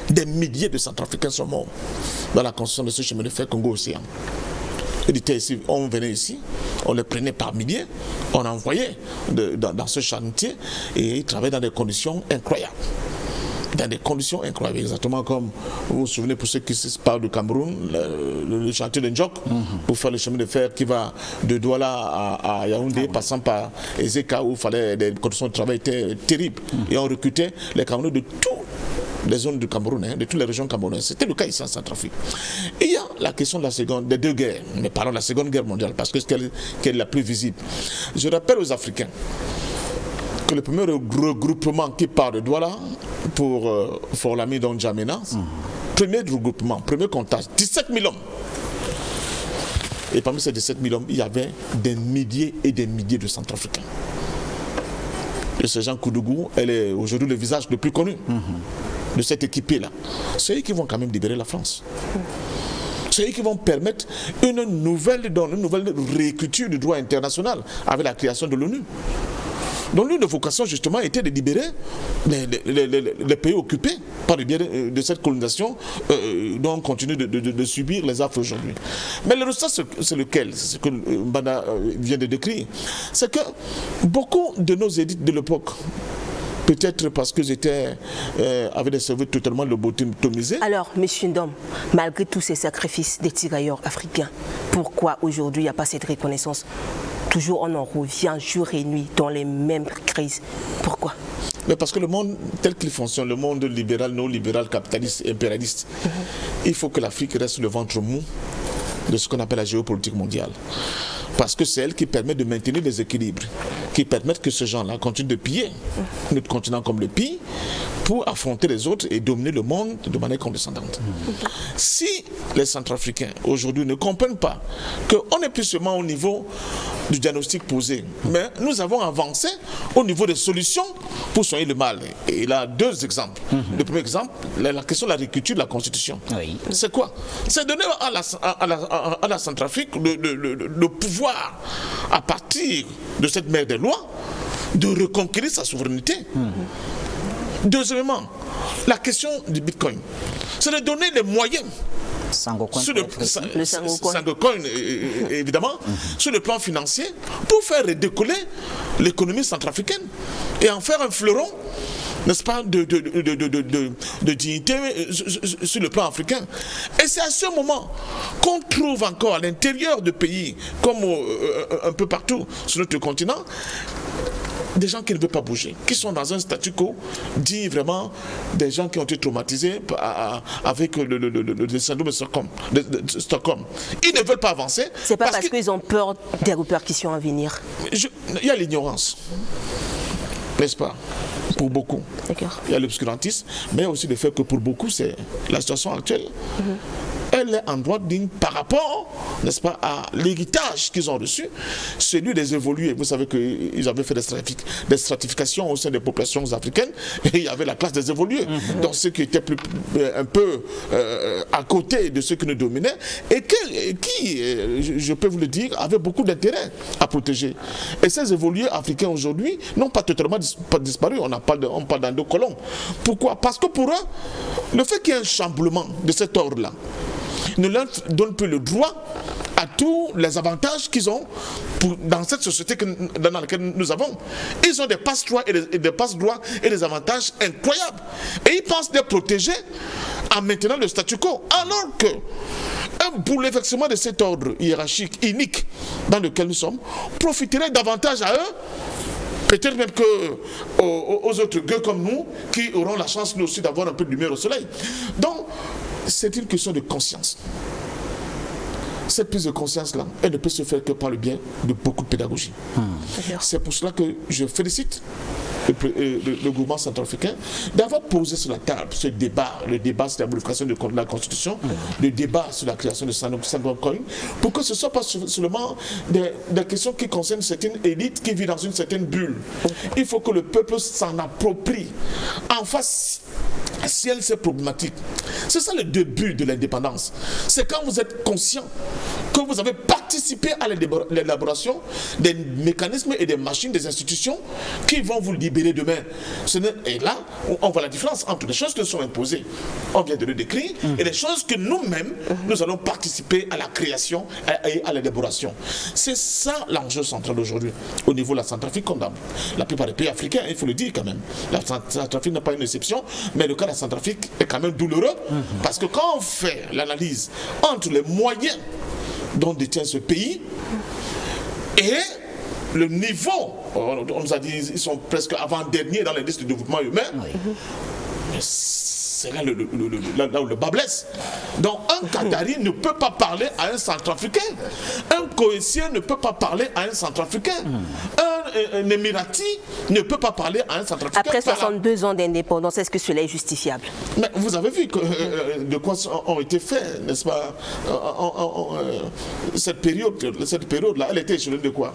Des milliers de Centrafricains sont morts dans la construction de ce chemin de fer Congo-Océan. On venait ici, on les prenait par milliers, on envoyait dans ce chantier et ils travaillaient dans des conditions incroyables. Dans des conditions incroyables, exactement comme vous vous souvenez pour ceux qui parlent du Cameroun, le chantier de Ndjok, pour faire le chemin de fer qui va de Douala à Yaoundé, passant par Ezeka, où les conditions de travail étaient terribles. Et on recrutait les Camerounais de toutes les zones du Cameroun, de toutes les régions camerounaises. C'était le cas ici en Centrafrique. Et il y a la question de des 2 guerres, mais parlons de la Seconde Guerre mondiale, parce que c'est qu'elle est la plus visible. Je rappelle aux Africains que le premier regroupement qui part de Douala pour Fort-Lamy dans N'Djamena, premier regroupement, premier contact, 17 000 hommes. Et parmi ces 17 000 hommes, il y avait des milliers et des milliers de Centrafricains. Et ce Jean Koudougou, elle est aujourd'hui le visage le plus connu de cette équipée-là. C'est eux qui vont quand même libérer la France. C'est eux qui vont permettre une nouvelle réécriture du droit international avec la création de l'ONU. Donc l'une des vocations justement était de libérer les pays occupés par le biais de cette colonisation dont on continue de subir les affres aujourd'hui. Mais le résultat, c'est lequel? C'est ce que Mbanda vient de décrire. C'est que beaucoup de nos élites de l'époque, peut-être parce qu'ils avaient des cerveaux totalement lobotomisés. Alors, M. Ndom, malgré tous ces sacrifices des tirailleurs africains, pourquoi aujourd'hui il n'y a pas cette reconnaissance? Toujours on en revient jour et nuit dans les mêmes crises. Pourquoi? Mais parce que le monde tel qu'il fonctionne, le monde libéral, non-libéral, capitaliste, impérialiste, il faut que l'Afrique reste le ventre mou de ce qu'on appelle la géopolitique mondiale. Parce que c'est elle qui permet de maintenir les équilibres, qui permettent que ces gens-là continuent de piller notre continent comme le pillent pour affronter les autres et dominer le monde de manière condescendante. Si les Centrafricains aujourd'hui ne comprennent pas qu'on n'est plus seulement au niveau du diagnostic posé, mais nous avons avancé au niveau des solutions pour soigner le mal. Et il a 2 exemples. Le premier exemple, la question de la réécriture de la Constitution. Oui. C'est quoi? C'est donner à la Centrafrique le pouvoir, à partir de cette mer des lois, de reconquérir sa souveraineté. Deuxièmement, la question du Bitcoin, c'est de donner les moyens sur le Sangocoin, évidemment, sur le plan financier, pour faire redécoller l'économie centrafricaine et en faire un fleuron, n'est-ce pas, de dignité sur le plan africain. Et c'est à ce moment qu'on trouve encore à l'intérieur de pays, comme un peu partout sur notre continent, des gens qui ne veulent pas bouger, qui sont dans un statu quo, dit vraiment des gens qui ont été traumatisés avec le syndrome de Stockholm. Ils ne veulent pas avancer. C'est pas parce qu'ils ont peur des répercussions à venir. Il y a l'ignorance, n'est-ce pas? Pour beaucoup. Il y a l'obscurantisme, mais aussi le fait que pour beaucoup, c'est la situation actuelle. Elle est en droite ligne par rapport, n'est-ce pas, à l'héritage qu'ils ont reçu, celui des évolués. Vous savez qu'ils avaient fait des stratifications au sein des populations africaines, et il y avait la classe des évolués, donc ceux qui étaient un peu à côté de ceux qui nous dominaient, et qui, je peux vous le dire, avaient beaucoup d'intérêt à protéger. Et ces évolués africains aujourd'hui n'ont pas totalement disparu, on parle d'un deux colons. Pourquoi? Parce que pour eux, le fait qu'il y ait un chamboulement de cet ordre-là, ne leur donne plus le droit à tous les avantages qu'ils ont dans cette société dans laquelle nous avons. Ils ont des passe-droits et des avantages incroyables. Et ils pensent les protéger en maintenant le statu quo. Alors que un bouleversement de cet ordre hiérarchique unique dans lequel nous sommes profiterait davantage à eux, peut-être même qu'aux autres gueux comme nous, qui auront la chance nous aussi d'avoir un peu de lumière au soleil. Donc, c'est une question de conscience. Cette prise de conscience-là, elle ne peut se faire que par le biais de beaucoup de pédagogie. C'est pour cela que je félicite le gouvernement centrafricain d'avoir posé sur la table ce débat, le débat sur la modification de la Constitution, le débat sur la création de Sangocoin, pour que ce ne soit pas seulement des questions qui concernent certaines élites qui vivent dans une certaine bulle. Il faut que le peuple s'en approprie en face. Si elle c'est problématique, c'est ça le début de l'indépendance. C'est quand vous êtes conscient que vous avez participé à l'élaboration des mécanismes et des machines, des institutions qui vont vous libérer demain. Et là, on voit la différence entre les choses qui sont imposées, on vient de le décrire, et les choses que nous-mêmes, nous allons participer à la création et à l'élaboration. C'est ça l'enjeu central aujourd'hui, au niveau de la Centrafrique, comme dans la plupart des pays africains, il faut le dire quand même. La Centrafrique n'est pas une exception, mais le cas de la Centrafrique est quand même douloureux, parce que quand on fait l'analyse entre les moyens dont détient ce pays et le niveau, on nous a dit ils sont presque avant-derniers dans l'indice de développement humain, mais c'est là, là où le bas blesse. Donc un Qatari ne peut pas parler à un Centrafricain, un Koweïtien ne peut pas parler à un Centrafricain, un Émirati ne peut pas parler à un Centrafricain. Après 62 ans d'indépendance, est-ce que cela est justifiable? Mais vous avez vu de quoi ont été faits, n'est-ce pas, cette période-là, elle était échelonnée de quoi?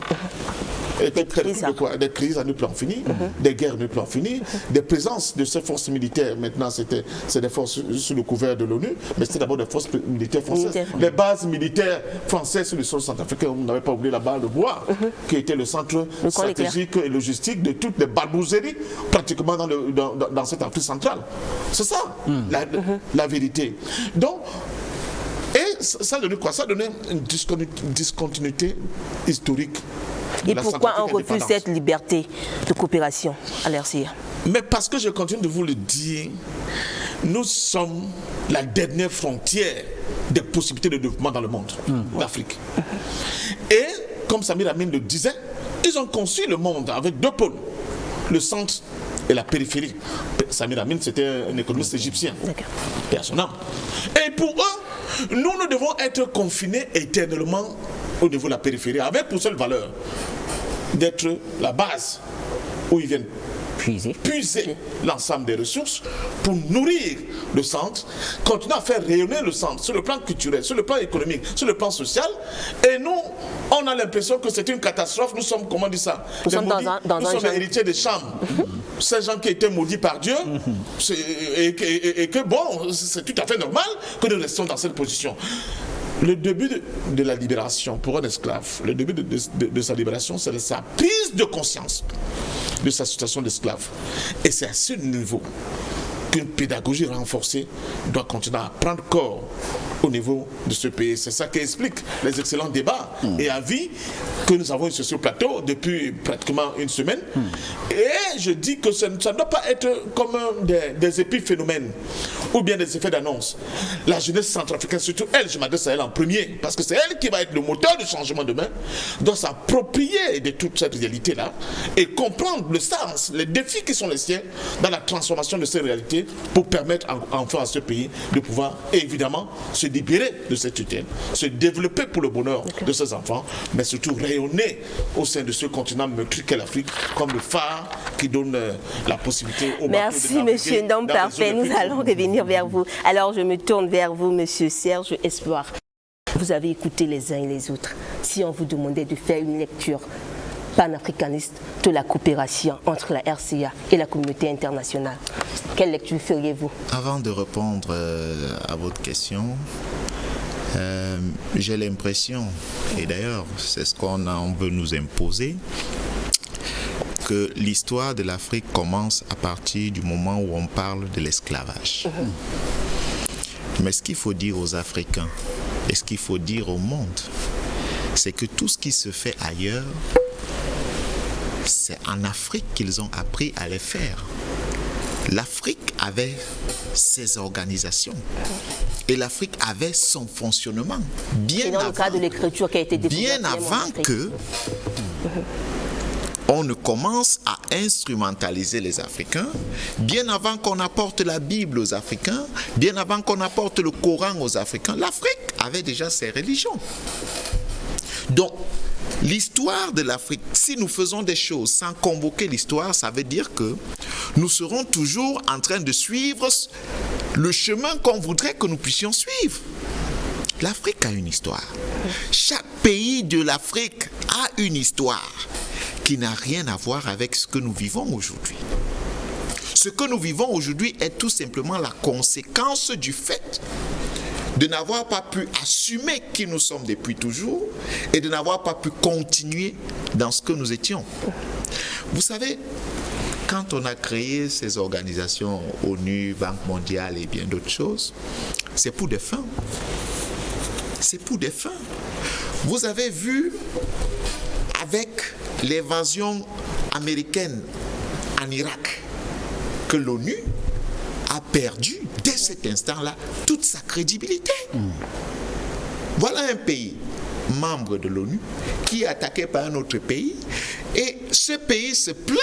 Des crises à ne plus en finir, des guerres à ne plus en finir, des présences de ces forces militaires. Maintenant, c'est des forces sous le couvert de l'ONU, mais c'était d'abord des forces militaires françaises. Les bases militaires françaises sur le sol centrafricain, vous n'avez pas oublié la barre de Bois, qui était le centre stratégique et logistique de toutes les barbouzeries, pratiquement dans cette Afrique centrale. C'est ça, la vérité. Donc, et ça donnait quoi? Ça donnait une discontinuité historique. Et pourquoi on refuse cette liberté de coopération à l'RCA? Mais parce que je continue de vous le dire, nous sommes la dernière frontière des possibilités de développement dans le monde, l'Afrique. Et, comme Samir Amin le disait, ils ont conçu le monde avec deux pôles, le centre et la périphérie. Samir Amin, c'était un économiste égyptien, et à son âme. Et pour eux, nous devons être confinés éternellement au niveau de la périphérie, avec pour seule valeur d'être la base où ils viennent puiser l'ensemble des ressources pour nourrir le centre, continuer à faire rayonner le centre sur le plan culturel, sur le plan économique, sur le plan social. Et nous, on a l'impression que c'est une catastrophe. Nous sommes, comment on dit ça, nous sommes les héritiers des chambres. Ces gens qui étaient maudits par Dieu, et que bon, c'est tout à fait normal que nous restions dans cette position. le début de la libération pour un esclave, le début de sa libération, c'est sa prise de conscience de sa situation d'esclave. Et c'est à ce niveau qu'une pédagogie renforcée doit continuer à prendre corps au niveau de ce pays. C'est ça qui explique les excellents débats et avis que nous avons eu sur ce plateau depuis pratiquement une semaine. Et je dis que ça ne doit pas être comme des épiphénomènes ou bien des effets d'annonce. La jeunesse centrafricaine, surtout elle, je m'adresse à elle en premier, parce que c'est elle qui va être le moteur du changement demain, doit s'approprier de toute cette réalité-là et comprendre le sens, les défis qui sont les siens dans la transformation de ces réalités pour permettre enfin à ce pays de pouvoir évidemment se libérer de cette tutelle, se développer pour le bonheur de ses enfants, mais surtout rayonner au sein de ce continent meurtri qu'est l'Afrique comme le phare qui donne la possibilité aux Merci monsieur Ndom, parfait, nous allons revenir vers vous. Alors je me tourne vers vous monsieur Serge Espoir. Vous avez écouté les uns et les autres. Si on vous demandait de faire une lecture panafricaniste de la coopération entre la RCA et la communauté internationale, quelle lecture feriez-vous? Avant de répondre à votre question, j'ai l'impression, et d'ailleurs c'est ce qu'on veut nous imposer, que l'histoire de l'Afrique commence à partir du moment où on parle de l'esclavage. Mais ce qu'il faut dire aux Africains et ce qu'il faut dire au monde, c'est que tout ce qui se fait ailleurs, c'est en Afrique qu'ils ont appris à les faire. L'Afrique avait ses organisations et l'Afrique avait son fonctionnement bien dans le cadre de l'écriture qui a été bien avant que on ne commence à instrumentaliser les Africains, bien avant qu'on apporte la Bible aux Africains, bien avant qu'on apporte le Coran aux Africains. L'Afrique avait déjà ses religions. Donc, l'histoire de l'Afrique, si nous faisons des choses sans convoquer l'histoire, ça veut dire que nous serons toujours en train de suivre le chemin qu'on voudrait que nous puissions suivre. L'Afrique a une histoire. Chaque pays de l'Afrique a une histoire qui n'a rien à voir avec ce que nous vivons aujourd'hui. Ce que nous vivons aujourd'hui est tout simplement la conséquence du fait de n'avoir pas pu assumer qui nous sommes depuis toujours et de n'avoir pas pu continuer dans ce que nous étions. Vous savez, quand on a créé ces organisations ONU, Banque mondiale et bien d'autres choses, c'est pour des fins. C'est pour des fins. Vous avez vu avec l'invasion américaine en Irak que l'ONU a perdu dès cet instant-là toute sa crédibilité. Voilà un pays membre de l'ONU qui est attaqué par un autre pays et ce pays se plaint.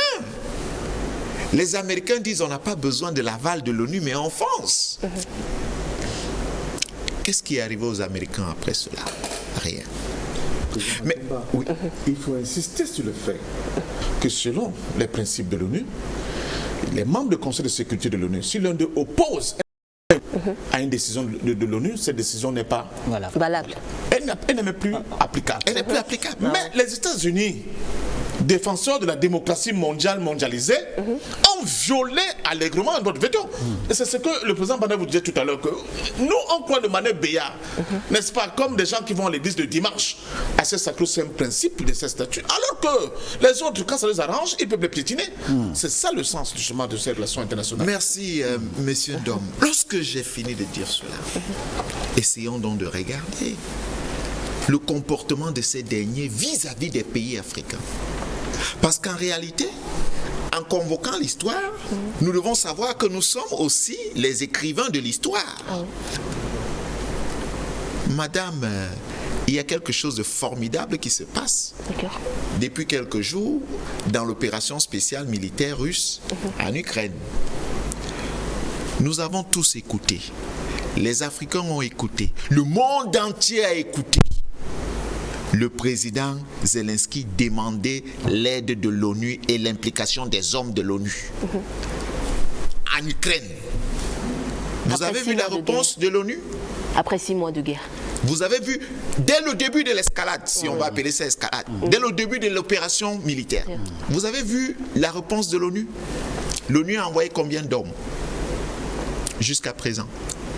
Les Américains disent on n'a pas besoin de l'aval de l'ONU mais on fonce. Qu'est-ce qui est arrivé aux Américains après cela? Rien. Mais oui, il faut insister sur le fait que selon les principes de l'ONU, les membres du Conseil de sécurité de l'ONU, si l'un d'eux oppose à une décision de l'ONU, cette décision n'est pas valable. Elle n'est même plus applicable. Elle n'est plus applicable. Mais les États-Unis, défenseurs de la démocratie mondialisée, ont violé allègrement notre veto. Et c'est ce que le président Banda vous disait tout à l'heure, que nous, on croit de manière béate, n'est-ce pas, comme des gens qui vont à l'église de dimanche, à ce sacro-saint principe de ces statuts, alors que les autres, quand ça les arrange, ils peuvent les piétiner. C'est ça le sens, justement, de ces relations internationales. Merci, monsieur Ndom. Lorsque j'ai fini de dire cela, essayons donc de regarder le comportement de ces derniers vis-à-vis des pays africains. Parce qu'en réalité, en convoquant l'histoire, nous devons savoir que nous sommes aussi les écrivains de l'histoire. Madame, il y a quelque chose de formidable qui se passe depuis quelques jours dans l'opération spéciale militaire russe en Ukraine. Nous avons tous écouté. Les Africains ont écouté. Le monde entier a écouté. Le président Zelensky demandait l'aide de l'ONU et l'implication des hommes de l'ONU en Ukraine. Vous avez vu la réponse de l'ONU? Après 6 mois de guerre. Vous avez vu, dès le début de l'escalade, si on va appeler ça escalade, dès le début de l'opération militaire, vous avez vu la réponse de l'ONU? L'ONU a envoyé combien d'hommes jusqu'à présent?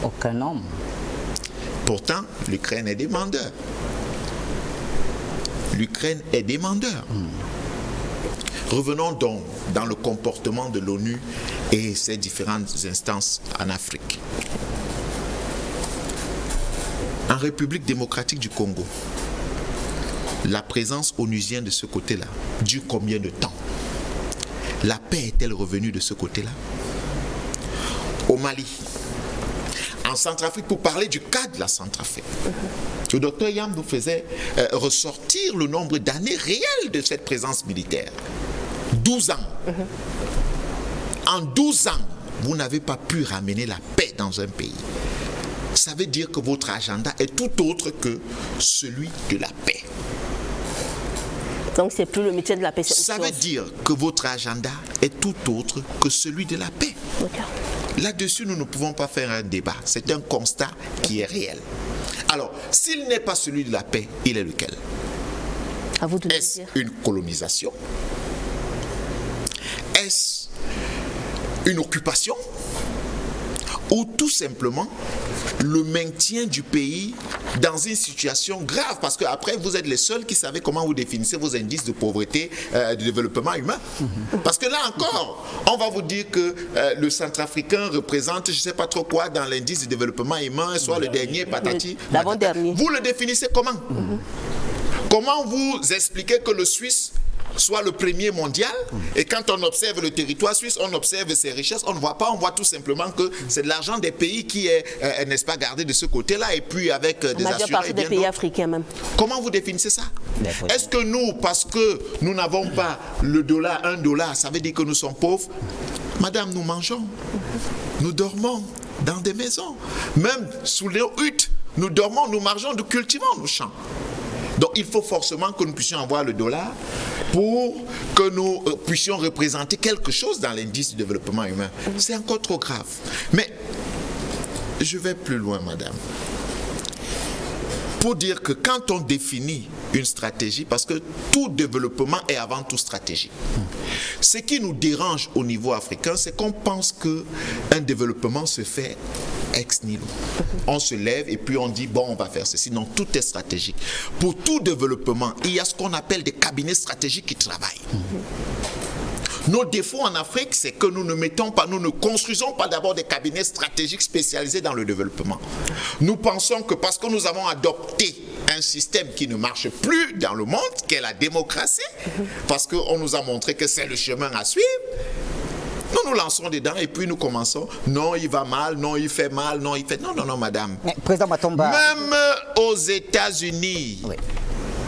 Aucun homme. Pourtant, l'Ukraine est demandeur. L'Ukraine est demandeur. Revenons donc dans le comportement de l'ONU et ses différentes instances en Afrique. En République démocratique du Congo, la présence onusienne de ce côté-là dure combien de temps? La paix est-elle revenue de ce côté-là? Au Mali, en Centrafrique, pour parler du cas de la Centrafrique, le docteur Yam nous faisait ressortir le nombre d'années réelles de cette présence militaire. 12 ans. En 12 ans, vous n'avez pas pu ramener la paix dans un pays. Ça veut dire que votre agenda est tout autre que celui de la paix. Donc c'est plus le métier de la paix. Ça veut dire que votre agenda est tout autre que celui de la paix. Okay. Là-dessus, nous ne pouvons pas faire un débat. C'est un constat qui est réel. Alors, s'il n'est pas celui de la paix, il est lequel? À vous de Est-ce une colonisation? Est-ce une occupation? Ou tout simplement le maintien du pays dans une situation grave? Parce qu'après, vous êtes les seuls qui savez comment vous définissez vos indices de pauvreté, de développement humain. Parce que là encore, on va vous dire que le Centrafricain représente, je ne sais pas trop quoi, dans l'indice de développement humain, soit le dernier, patati. L'avant-dernier. Vous le définissez comment? Comment vous expliquez que le Suisse soit le premier mondial, et quand on observe le territoire suisse, on observe ses richesses, on ne voit pas, on voit tout simplement que c'est de l'argent des pays qui est, n'est-ce pas, gardé de ce côté-là, et puis avec des assurances. Partie des pays africains même. Comment vous définissez ça? Est-ce que nous, parce que nous n'avons pas le dollar, $1, ça veut dire que nous sommes pauvres? Madame, nous mangeons, nous dormons dans des maisons, même sous les huttes, nous dormons, nous mangeons, nous cultivons nos champs. Donc il faut forcément que nous puissions avoir le dollar pour que nous puissions représenter quelque chose dans l'indice du développement humain. C'est encore trop grave. Mais je vais plus loin, madame. Pour dire que quand on définit une stratégie, parce que tout développement est avant tout stratégique. Ce qui nous dérange au niveau africain, c'est qu'on pense qu'un développement se fait ex nihilo. On se lève et puis on dit, bon, on va faire ceci. Non, tout est stratégique. Pour tout développement, il y a ce qu'on appelle des cabinets stratégiques qui travaillent. Nos défauts en Afrique, c'est que nous ne construisons pas d'abord des cabinets stratégiques spécialisés dans le développement. Nous pensons que parce que nous avons adopté un système qui ne marche plus dans le monde, qu'est la démocratie, parce qu'on nous a montré que c'est le chemin à suivre, nous nous lançons dedans et puis nous commençons. Non, il va mal, non, il fait mal, non, il fait... Non, non, non, madame. Président Matomba. Même aux États-Unis... Oui.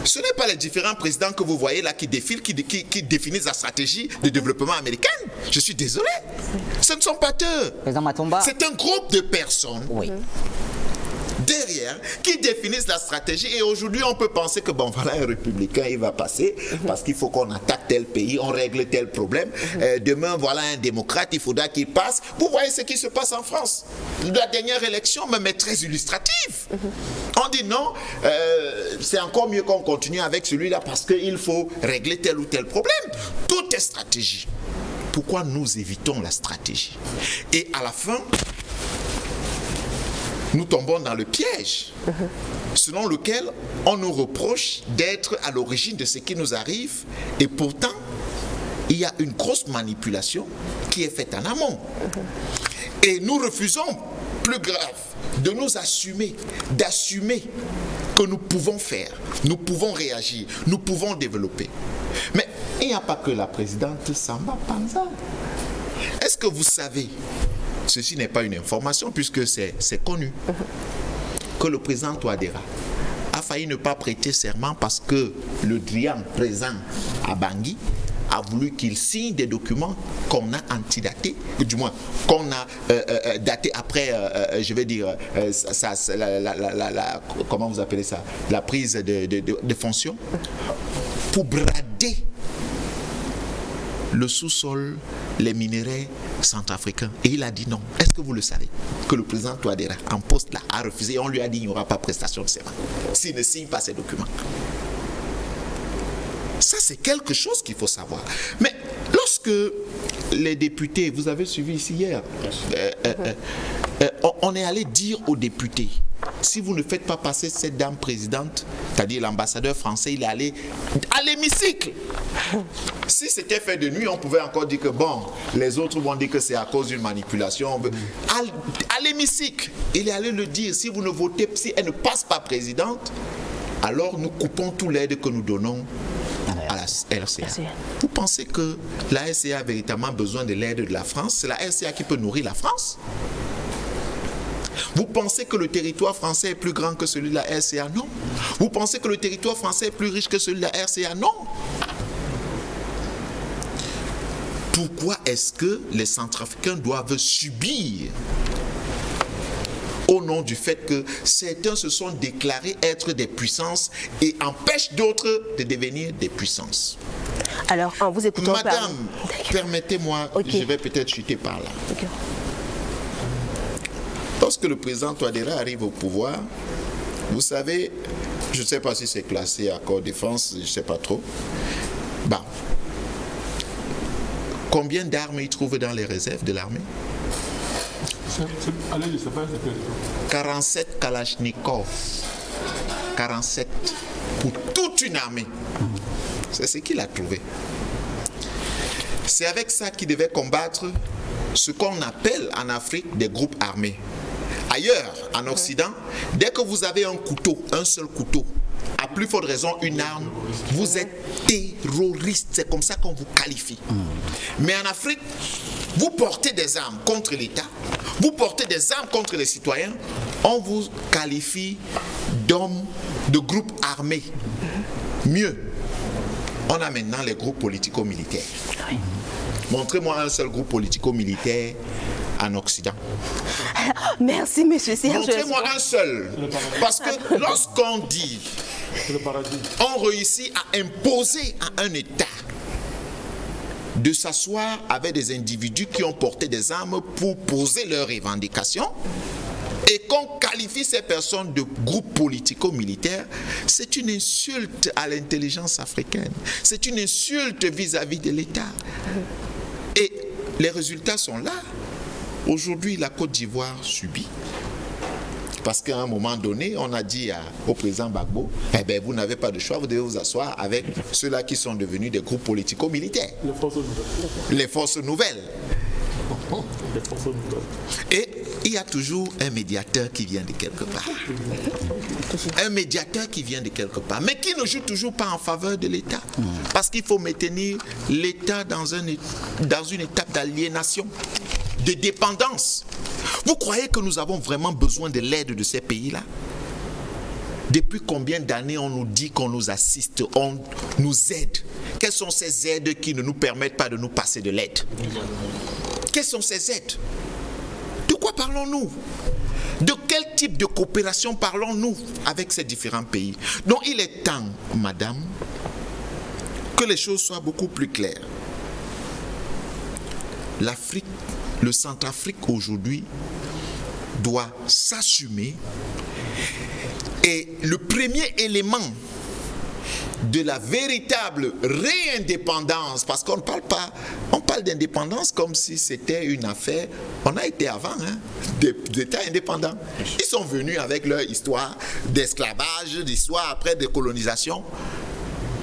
Ce n'est pas les différents présidents que vous voyez là qui défilent, qui définissent la stratégie de développement américaine. Je suis désolé. Ce ne sont pas eux. Président Matomba. C'est un groupe de personnes derrière qui définissent la stratégie. Et aujourd'hui, on peut penser que bon, voilà, un républicain, il va passer parce qu'il faut qu'on attaque tel pays, on règle tel problème. Demain, voilà un démocrate, il faudra qu'il passe. Vous voyez ce qui se passe en France. La dernière élection même est très illustrative. On dit non, c'est encore mieux qu'on continue avec celui-là parce qu'il faut régler tel ou tel problème. Tout est stratégie. Pourquoi nous évitons la stratégie? Et à la fin, nous tombons dans le piège selon lequel on nous reproche d'être à l'origine de ce qui nous arrive et pourtant il y a une grosse manipulation qui est faite en amont. Et nous refusons, plus grave, de nous assumer, d'assumer que nous pouvons faire, nous pouvons réagir, nous pouvons développer. Mais il n'y a pas que la présidente Samba Panza. Est-ce que vous savez, ceci n'est pas une information puisque c'est connu, que le président Touadéra a failli ne pas prêter serment parce que le Drian présent à Bangui a voulu qu'il signe des documents qu'on a antidatés, du moins qu'on a datés après, je vais dire, comment vous appelez ça, la prise de fonction, pour brader le sous-sol, les minéraux centrafricains. Et il a dit non. Est-ce que vous le savez? Que le président Touadéra, en poste là, a refusé. On lui a dit qu'il n'y aura pas prestation de serment s'il ne signe pas ces documents. Ça, c'est quelque chose qu'il faut savoir. Mais lorsque les députés, vous avez suivi ici hier, on est allé dire aux députés si vous ne faites pas passer cette dame présidente, c'est-à-dire l'ambassadeur français, il est allé à l'hémicycle. Si c'était fait de nuit, on pouvait encore dire que bon, les autres vont dire que c'est à cause d'une manipulation. À l'hémicycle, il est allé le dire, si vous ne votez, si elle ne passe pas présidente, alors nous coupons tout l'aide que nous donnons à la RCA. Vous pensez que la RCA a véritablement besoin de l'aide de la France? C'est la RCA qui peut nourrir la France? Vous pensez que le territoire français est plus grand que celui de la RCA? Non. Vous pensez que le territoire français est plus riche que celui de la RCA? Non. Pourquoi est-ce que les Centrafricains doivent subir au nom du fait que certains se sont déclarés être des puissances et empêchent d'autres de devenir des puissances? Alors, en vous écoutant... Madame, permettez-moi, je vais peut-être chuter par là. Lorsque le président Touadéra arrive au pouvoir, vous savez, je ne sais pas si c'est classé à corps défense, je ne sais pas trop. Bon. Combien d'armes il trouve dans les réserves de l'armée? 47 Kalachnikov. 47 pour toute une armée. C'est ce qu'il a trouvé. C'est avec ça qu'il devait combattre ce qu'on appelle en Afrique des groupes armés. Ailleurs, en Occident, dès que vous avez un couteau, un seul couteau, à plus forte raison une arme, vous êtes terroriste. C'est comme ça qu'on vous qualifie. Mais en Afrique, vous portez des armes contre l'État, vous portez des armes contre les citoyens, on vous qualifie d'hommes de groupes armés. Mieux, on a maintenant les groupes politico-militaires. Montrez-moi un seul groupe politico-militaire en Occident. Merci, M. Serge. Montrez-moi un seul. Parce que lorsqu'on dit, on réussit à imposer à un État de s'asseoir avec des individus qui ont porté des armes pour poser leurs revendications et qu'on qualifie ces personnes de groupes politico-militaires, c'est une insulte à l'intelligence africaine. C'est une insulte vis-à-vis de l'État. Et les résultats sont là. Aujourd'hui, la Côte d'Ivoire subit. Parce qu'à un moment donné, on a dit au président Gbagbo, eh bien, vous n'avez pas de choix, vous devez vous asseoir avec ceux-là qui sont devenus des groupes politico-militaires. Les forces nouvelles. Et il y a toujours un médiateur qui vient de quelque part. Un médiateur qui vient de quelque part, mais qui ne joue toujours pas en faveur de l'État. Parce qu'il faut maintenir l'État dans une étape d'aliénation, de dépendance. Vous croyez que nous avons vraiment besoin de l'aide de ces pays-là? Depuis combien d'années on nous dit qu'on nous assiste, on nous aide? Quelles sont ces aides qui ne nous permettent pas de nous passer de l'aide? Quelles sont ces aides? De quoi parlons-nous? De quel type de coopération parlons-nous avec ces différents pays? Donc il est temps, madame, que les choses soient beaucoup plus claires. L'Afrique, le Centrafrique aujourd'hui doit s'assumer, et le premier élément de la véritable réindépendance, parce qu'on ne parle pas, on parle d'indépendance comme si c'était une affaire, on a été avant, des États indépendants. Ils sont venus avec leur histoire d'esclavage, d'histoire après de colonisation.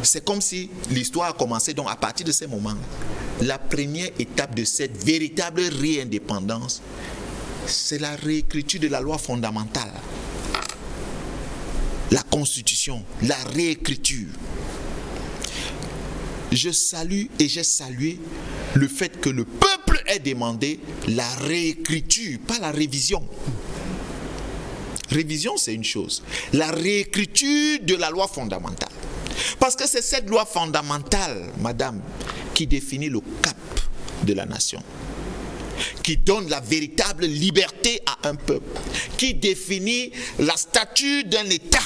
C'est comme si l'histoire a commencé. Donc à partir de ces moments, la première étape de cette véritable réindépendance, c'est la réécriture de la loi fondamentale. La constitution, la réécriture. Je salue et j'ai salué le fait que le peuple ait demandé la réécriture, pas la révision. Révision, c'est une chose. La réécriture de la loi fondamentale. Parce que c'est cette loi fondamentale, madame, qui définit le cap de la nation, qui donne la véritable liberté à un peuple, qui définit la stature d'un État.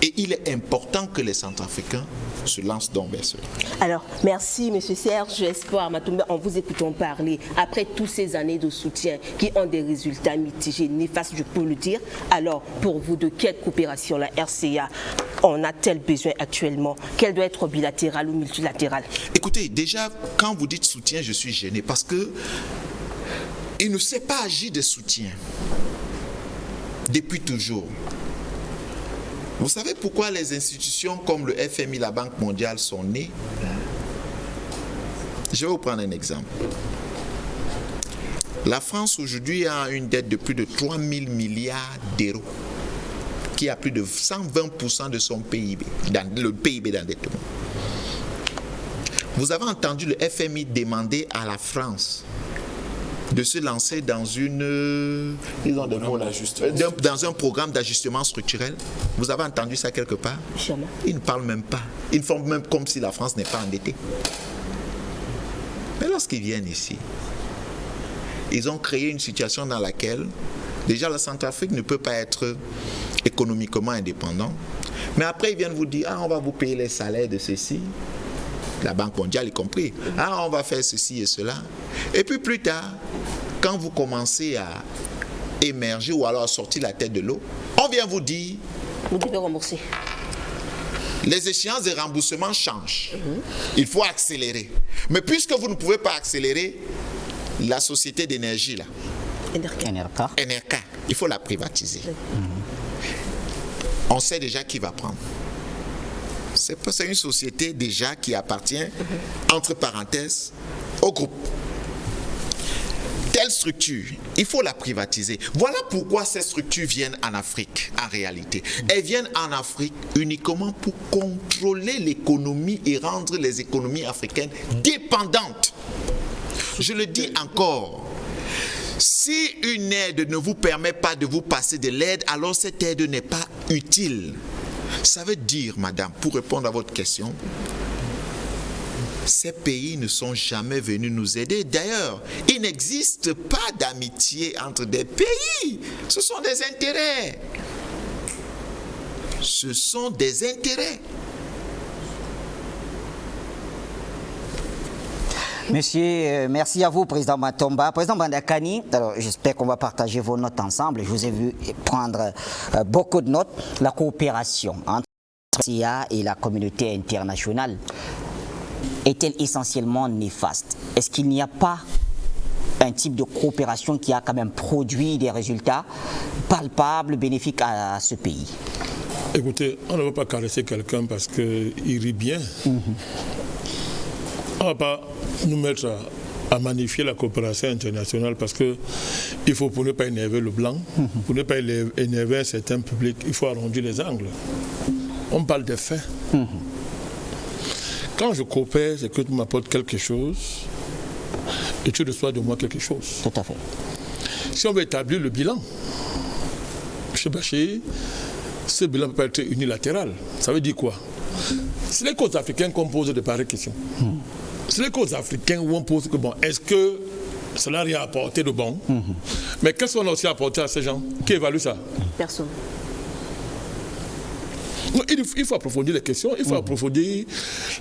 Et il est important que les Centrafricains se lancent dans vers cela. Alors, merci M. Serge Espoir Matoumbe, en vous écoutant parler, après toutes ces années de soutien qui ont des résultats mitigés, néfastes, je peux le dire, alors pour vous, de quelle coopération la RCA en a-t-elle besoin actuellement? Quelle doit être bilatérale ou multilatérale? Écoutez, déjà, quand vous dites soutien, je suis gêné parce que il ne sait pas agir de soutien. depuis toujours. Vous savez pourquoi les institutions comme le FMI, la Banque mondiale sont nées? Je vais vous prendre un exemple. La France aujourd'hui a une dette de plus de 3 000 milliards d'euros, qui a plus de 120% de son PIB, le PIB d'endettement. Vous avez entendu le FMI demander à la France de se lancer dans dans un programme d'ajustement structurel. Vous avez entendu ça quelque part? Jamais. Ils ne parlent même pas. Ils font même comme si la France n'est pas endettée. Mais lorsqu'ils viennent ici, ils ont créé une situation dans laquelle déjà la Centrafrique ne peut pas être économiquement indépendant. Mais après, ils viennent vous dire, on va vous payer les salaires de ceci, la Banque mondiale y compris. On va faire ceci et cela. Et puis plus tard, quand vous commencez à émerger ou alors à sortir la tête de l'eau, on vient vous dire, vous devez rembourser. Les échéances de remboursement changent. Il faut accélérer. Mais puisque vous ne pouvez pas accélérer, la société d'énergie là, NRK, il faut la privatiser. On sait déjà qui va prendre. C'est une société déjà qui appartient, entre parenthèses, au groupe. Telle structure, il faut la privatiser. Voilà pourquoi ces structures viennent en Afrique, en réalité. Elles viennent en Afrique uniquement pour contrôler l'économie et rendre les économies africaines dépendantes. Je le dis encore, si une aide ne vous permet pas de vous passer de l'aide, alors cette aide n'est pas utile. Ça veut dire, madame, pour répondre à votre question, ces pays ne sont jamais venus nous aider. D'ailleurs, il n'existe pas d'amitié entre des pays. Ce sont des intérêts. Ce sont des intérêts. Monsieur, merci à vous, Président Matomba. Président Bandakani, alors j'espère qu'on va partager vos notes ensemble. Je vous ai vu prendre beaucoup de notes. La coopération entre la CIA et la communauté internationale est-elle essentiellement néfaste? Est-ce qu'il n'y a pas un type de coopération qui a quand même produit des résultats palpables, bénéfiques à ce pays? Écoutez, on ne va pas caresser quelqu'un parce qu'il rit bien. On ne va pas nous mettre à magnifier la coopération internationale parce qu'il faut, pour ne pas énerver le blanc, pour ne pas énerver un certain public, il faut arrondir les angles. On parle des faits. Quand je coopère, c'est que tu m'apportes quelque chose et tu reçois de moi quelque chose. Tout à fait. Si on veut établir le bilan, M. Bachir, ce bilan peut être unilatéral. Ça veut dire quoi? C'est les causes africaines qu'on pose de pareilles questions. C'est les causes africaines où on pose que bon, est-ce que cela n'a rien apporté de bon? Mais qu'est-ce qu'on a aussi apporté à ces gens? Qui évalue ça? Personne. Non, il faut approfondir les questions, il faut approfondir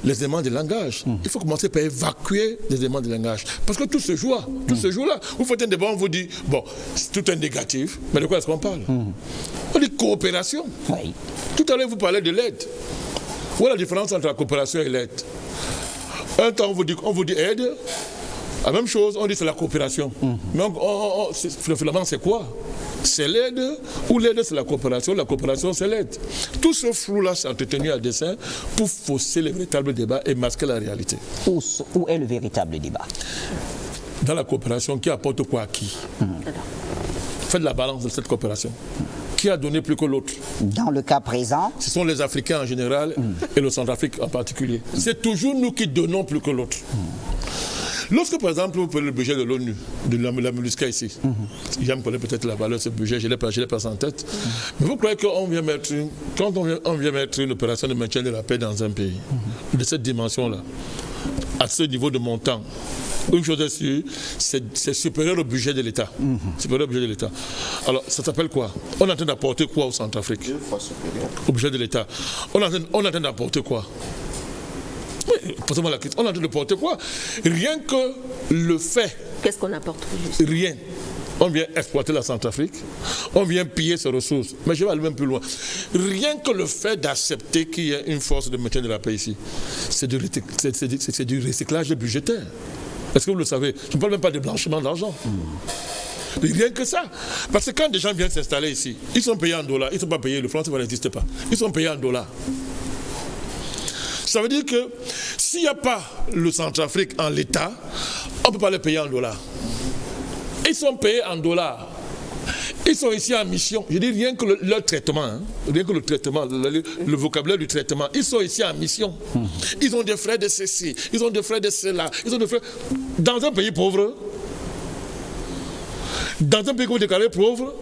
les éléments de langage. Il faut commencer par évacuer les éléments de langage. Parce que tout se joue là. Tout se joue là. Vous faites un débat, on vous dit, bon, tout est négatif, mais de quoi est-ce qu'on parle? On dit coopération. Oui. Tout à l'heure, vous parlez de l'aide. Où est la différence entre la coopération et l'aide? Un temps, on vous dit aide. La même chose, on dit c'est la coopération. Mais finalement, c'est quoi? C'est l'aide ou l'aide c'est la coopération c'est l'aide. Tout ce flou-là s'est entretenu à dessein pour fausser le véritable débat et masquer la réalité. Où est le véritable débat? Dans la coopération, qui apporte quoi à qui? Faites la balance de cette coopération. Qui a donné plus que l'autre? Dans le cas présent, ce sont les Africains en général et le Centrafrique en particulier. C'est toujours nous qui donnons plus que l'autre. Lorsque, par exemple, vous prenez le budget de l'ONU, de la MINUSCA ici, j'aime connaître peut-être la valeur de ce budget, je ne l'ai pas en tête, mais vous croyez qu'on vient mettre, quand on vient mettre une opération de maintien de la paix dans un pays, de cette dimension-là, à ce niveau de montant, une chose est sûre, c'est supérieur au budget de l'État. Supérieur au budget de l'État. Alors, ça s'appelle quoi? On est en train d'apporter quoi au Centrafrique? 2 fois supérieur. Au budget de l'État. On est en train d'apporter quoi? Posez-moi la question. On est en train de porter quoi? Rien que le fait. Qu'est-ce qu'on apporte juste? Rien. On vient exploiter la Centrafrique, on vient piller ses ressources. Mais je vais aller même plus loin. Rien que le fait d'accepter qu'il y ait une force de maintien de la paix ici, c'est du recyclage budgétaire. Est-ce que vous le savez? Je ne parle même pas de blanchiment d'argent. Rien que ça. Parce que quand des gens viennent s'installer ici, ils sont payés en dollars, ils ne sont pas payés, le franc CFA n'existe pas. Ils sont payés en dollars. Ça veut dire que s'il n'y a pas le Centrafrique en l'état, on ne peut pas les payer en dollars. Ils sont payés en dollars. Ils sont ici en mission. Je dis rien que leur traitement, hein, rien que le traitement, le vocabulaire du traitement. Ils sont ici en mission. Ils ont des frais de ceci, ils ont des frais de cela, ils ont des frais. Dans un pays pauvre, dans un pays qu'on déclaré pauvre,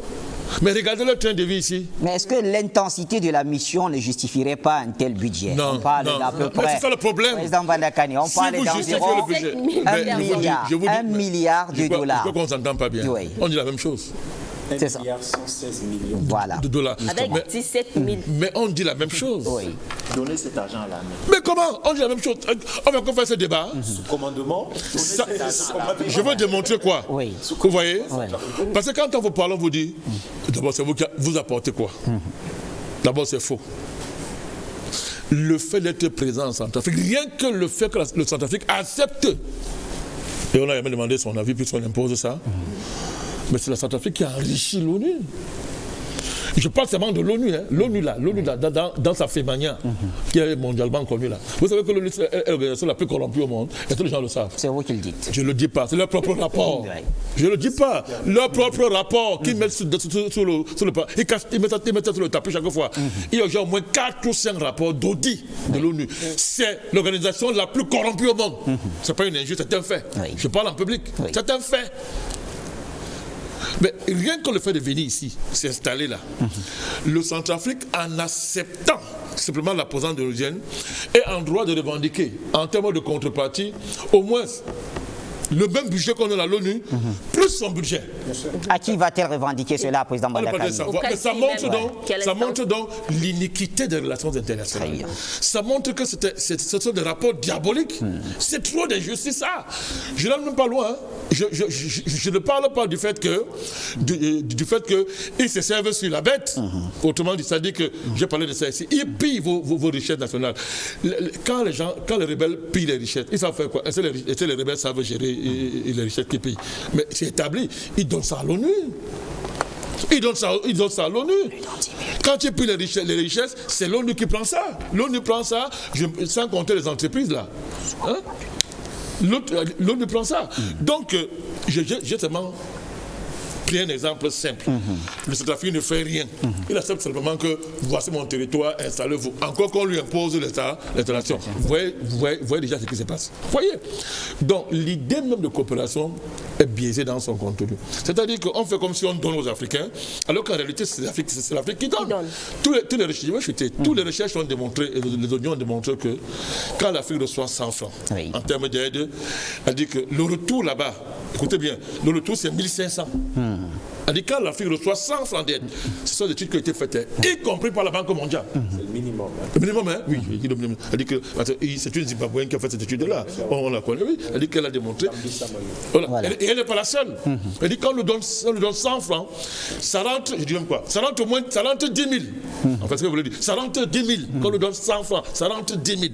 mais regardez leur train de vie ici. Mais est-ce que l'intensité de la mission ne justifierait pas un tel budget? Non, on parle d'à peu près. C'est ça le problème. Président Vandakani, on parle d'environ 1 milliard de dollars. Je crois qu'on ne s'entend pas bien. Oui. On dit la même chose. C'est ça. 116 millions Voilà. De dollars. Avec 17 000. Mais on dit la même chose. Oui. Donner cet argent à l'armée. Mais comment? On dit la même chose. On va faire ce débat. Commandement. Je veux démontrer quoi? Oui. Vous voyez? Oui. Parce que quand on vous parle, on vous dit, d'abord c'est vous qui vous apportez quoi? D'abord c'est faux. Le fait d'être présent en Centrafrique, rien que le fait que le Centrafrique accepte, et on a jamais demandé son avis puisqu'on impose ça, mais c'est la Centrafrique qui a enrichi l'ONU. Je parle seulement de l'ONU, hein. L'ONU là, dans sa fémania, qui est mondialement connue là. Vous savez que l'ONU est l'organisation la plus corrompue au monde, et tous les gens le savent. C'est vous qui le dites. Je ne le dis pas, c'est leur propre rapport. Oui. Je ne le dis pas, leur propre rapport qu'ils mettent sur le pas. Ils mettent ça sur le tapis chaque fois. Il y a au moins 4 ou 5 rapports d'audit de l'ONU. C'est l'organisation la plus corrompue au monde. Ce n'est pas une injuste, c'est un fait. Oui. Je parle en public, Oui. c'est un fait. Mais rien que le fait de venir ici, s'installer là, le Centrafrique, en acceptant simplement la posante de l'Eurovienne, est en droit de revendiquer, en termes de contrepartie, au moins le même budget qu'on a à l'ONU, plus son budget. À qui va-t-elle revendiquer cela, président Vandakani? Mais ça montre donc l'iniquité des relations internationales. Ça montre que ce sont des rapports diaboliques. C'est trop d'injustice, ça. Je n'en même pas loin. Hein. Je ne parle pas du fait que ils se servent sur la bête. Autrement dit, ça dit que j'ai parlé de ça ici. Ils pillent vos richesses nationales. Quand les rebelles pillent les richesses, ils savent faire quoi? Est-ce que les rebelles savent gérer les richesses qu'ils pillent? Mais c'est établi. Ils donnent ça à l'ONU. Ils donnent ça à l'ONU. Quand tu pilles les richesses, c'est l'ONU qui prend ça. L'ONU prend ça, sans compter les entreprises là. Hein? L'ONU prend ça. Donc, j'ai seulement pris un exemple simple. Le Centrafrique ne fait rien. Il accepte simplement que voici mon territoire, installez-vous. Encore qu'on lui impose l'installation. Vous voyez déjà ce qui se passe. Vous voyez? Donc, l'idée même de coopération est biaisée dans son contenu. C'est-à-dire qu'on fait comme si on donne aux Africains, alors qu'en réalité, c'est l'Afrique qui donne. Tous les recherches ont démontré, et les audios ont démontré que quand l'Afrique reçoit 100 francs, en termes d'aide, elle dit que le retour là-bas, écoutez bien, le retour c'est 1500. Elle dit quand l'Afrique reçoit 100 francs d'aide, ce sont des études qui ont été faites, y compris par la Banque mondiale. C'est le minimum. Hein. Le minimum, hein? Oui, le minimum. Elle dit que c'est une Zimbabwéenne qui a fait cette étude-là. On la connaît, oui. Elle dit qu'elle a démontré. Voilà. Et elle n'est pas la seule. Elle dit quand on nous donne 100 francs, ça rentre, je dis même quoi? Ça rentre 10 000. En fait, ce que vous voulez dire, ça rentre 10 000. Quand on nous donne 100 francs, ça rentre 10 000.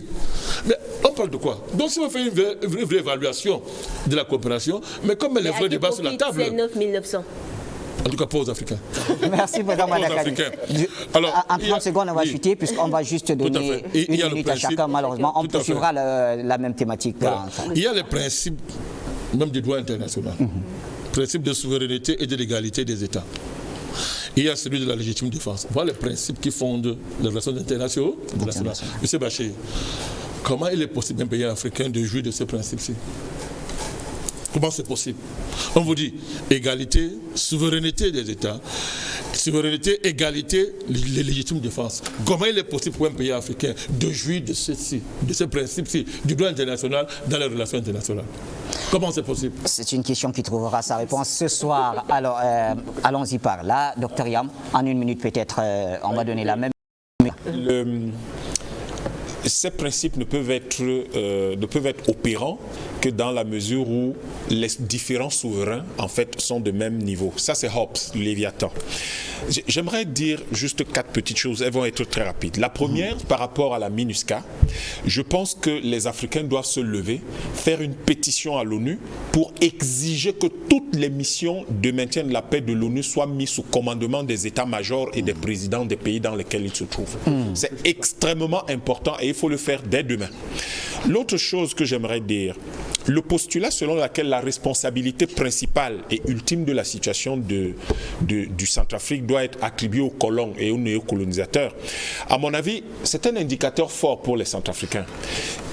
Mais on parle de quoi? Donc si on fait une vraie évaluation de la coopération, mais comme elle est vrai débat sur la table. C'est 9 900. En tout cas, pas aux Africains. Merci, président Vandakani. Alors, en 30 secondes, on va chuter, puisqu'on va juste donner une minute à chacun, malheureusement. On poursuivra la même thématique. Voilà. Il y a les principes, même du droit international, principe de souveraineté et de l'égalité des États. Il y a celui de la légitime défense. Voilà les principes qui fondent les relations internationales. Monsieur Bachir, comment il est possible d'un pays africain de jouir de ces principes-ci? Comment c'est possible? On vous dit égalité, souveraineté des États, souveraineté, égalité, légitime défense. Comment il est possible pour un pays africain de jouir de ces principes-ci, du droit international dans les relations internationales? Comment c'est possible? C'est une question qui trouvera sa réponse ce soir. Alors, allons-y par là. Docteur Yam, en une minute peut-être, on va donner la même. Ces principes ne peuvent être opérants que dans la mesure où les différents souverains, en fait, sont de même niveau. Ça, c'est Hobbes, Léviathan. J'aimerais dire juste 4 petites choses. Elles vont être très rapides. La première, par rapport à la MINUSCA, je pense que les Africains doivent se lever, faire une pétition à l'ONU pour exiger que toutes les missions de maintien de la paix de l'ONU soient mises sous commandement des états-majors et des présidents des pays dans lesquels ils se trouvent. C'est extrêmement important et il faut le faire dès demain. L'autre chose que j'aimerais dire, le postulat selon lequel la responsabilité principale et ultime de la situation du Centrafrique doit être attribuée aux colons et aux néocolonisateurs, à mon avis, c'est un indicateur fort pour les Centrafricains.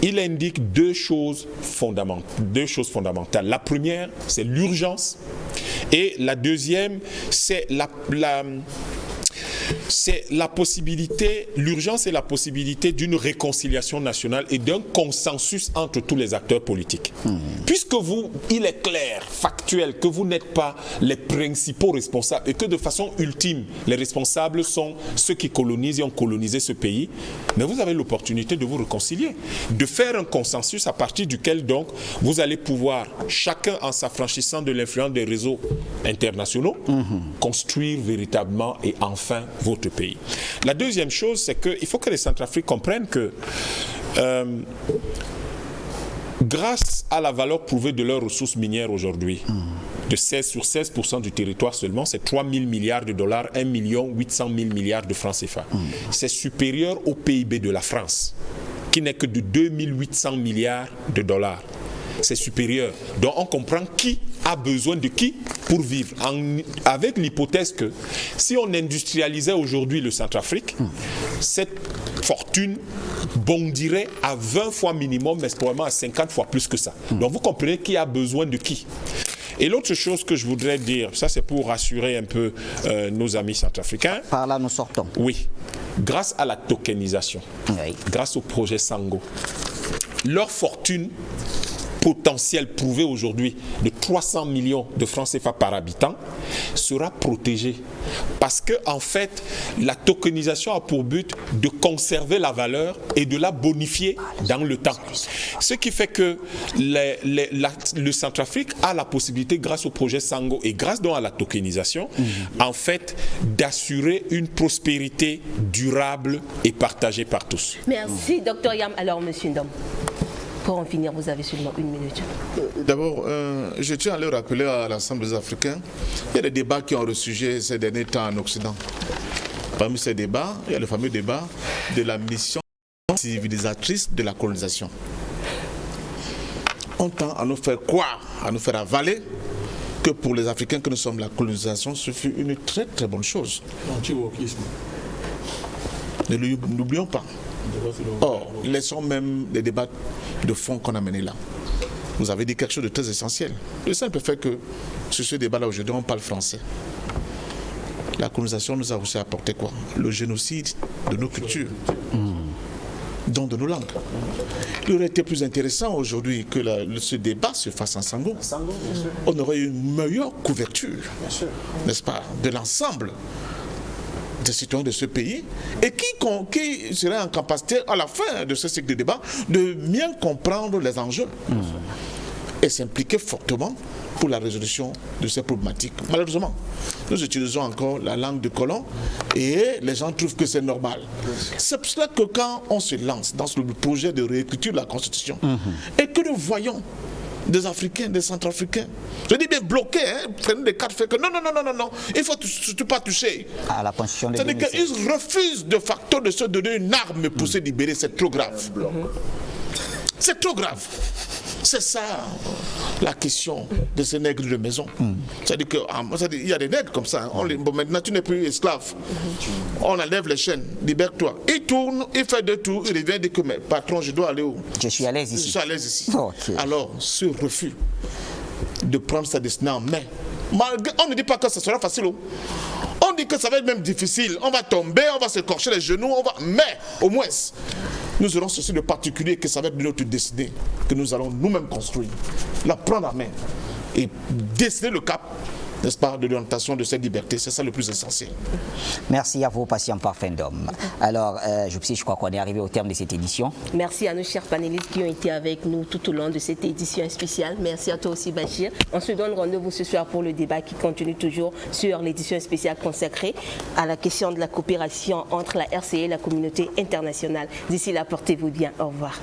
Il indique deux choses fondamentales. La première, c'est l'urgence, et la deuxième, c'est la possibilité, l'urgence et la possibilité d'une réconciliation nationale et d'un consensus entre tous les acteurs politiques. Puisque il est clair, factuel, que vous n'êtes pas les principaux responsables et que de façon ultime, les responsables sont ceux qui colonisent et ont colonisé ce pays, mais vous avez l'opportunité de vous réconcilier, de faire un consensus à partir duquel donc vous allez pouvoir, chacun en s'affranchissant de l'influence des réseaux internationaux, construire véritablement et enfin votre pays. La deuxième chose, c'est qu'il faut que les Centrafriques comprennent que grâce à la valeur prouvée de leurs ressources minières aujourd'hui, sur 16% du territoire seulement, c'est 3 000 milliards de dollars, 1 800 000 milliards de francs CFA. C'est supérieur au PIB de la France, qui n'est que de 2 800 milliards de dollars. C'est supérieur. Donc on comprend qui a besoin de qui pour vivre. Avec l'hypothèse que si on industrialisait aujourd'hui le Centrafrique, cette fortune bondirait à 20 fois minimum, mais probablement à 50 fois plus que ça. Donc vous comprenez qui a besoin de qui. Et l'autre chose que je voudrais dire, ça c'est pour rassurer un peu nos amis centrafricains. Par là nous sortons. Oui. Grâce à la tokenisation, grâce au projet Sango, leur fortune potentiel prouvé aujourd'hui de 300 millions de francs CFA par habitant sera protégé. Parce que, en fait, la tokenisation a pour but de conserver la valeur et de la bonifier dans le temps. Ce qui fait que le Centrafrique a la possibilité, grâce au projet Sango et grâce donc à la tokenisation, en fait, d'assurer une prospérité durable et partagée par tous. Merci, Dr Yam. Alors, monsieur Ndom, pour en finir, vous avez seulement 1 minute. D'abord, je tiens à le rappeler à l'ensemble des Africains, il y a des débats qui ont ressurgé ces derniers temps en Occident. Parmi ces débats, il y a le fameux débat de la mission civilisatrice de la colonisation. On tend à nous faire croire, à nous faire avaler que pour les Africains que nous sommes, la colonisation, ce fut une très très bonne chose. L'anti-wokisme. Ne l'oublions pas. Or, laissons même les débats de fond qu'on a menés là. Vous avez dit quelque chose de très essentiel. Le simple fait que sur ce débat-là aujourd'hui, on parle français. La colonisation nous a aussi apporté quoi? Le génocide de nos cultures, dont de nos langues. Il aurait été plus intéressant aujourd'hui que ce débat se fasse en Sango. On aurait eu une meilleure couverture, n'est-ce pas, de l'ensemble des citoyens de ce pays et qui serait en capacité à la fin de ce cycle de débat de bien comprendre les enjeux et s'impliquer fortement pour la résolution de ces problématiques. Malheureusement, nous utilisons encore la langue de colon et les gens trouvent que c'est normal. C'est pour cela que quand on se lance dans le projet de réécriture de la Constitution et que nous voyons des Africains, des Centrafricains, je dis bien bloqués, prenez des cartes, fait que non, il ne faut surtout pas toucher. À la Constitution de c'est-à-dire qu'ils refusent de facto de se donner une arme pour se libérer, c'est trop grave. C'est trop grave. C'est ça la question de ces nègres de maison. C'est-à-dire qu'il y a des nègres comme ça. Bon, maintenant, tu n'es plus esclave. On enlève les chaînes, libère-toi. Il tourne, il fait 2 tours, il revient, dit que mais patron, je dois aller où? Je suis à l'aise ici. Je suis à l'aise ici. Okay. Alors, ce refus de prendre sa destinée en main, on ne dit pas que ce sera facile. On dit que ça va être même difficile. On va tomber, on va se corcher les genoux, mais au moins, nous aurons ceci de particulier que ça va être notre destinée que nous allons nous-mêmes construire, la prendre en main et dessiner le cap n'est-ce pas, de l'orientation de cette liberté. C'est ça le plus essentiel. Merci à vous, patient parfum d'homme. Alors, je crois qu'on est arrivé au terme de cette édition. Merci à nos chers panélistes qui ont été avec nous tout au long de cette édition spéciale. Merci à toi aussi, Bachir. On se donne rendez-vous ce soir pour le débat qui continue toujours sur l'édition spéciale consacrée à la question de la coopération entre la RCA et la communauté internationale. D'ici là, portez-vous bien. Au revoir.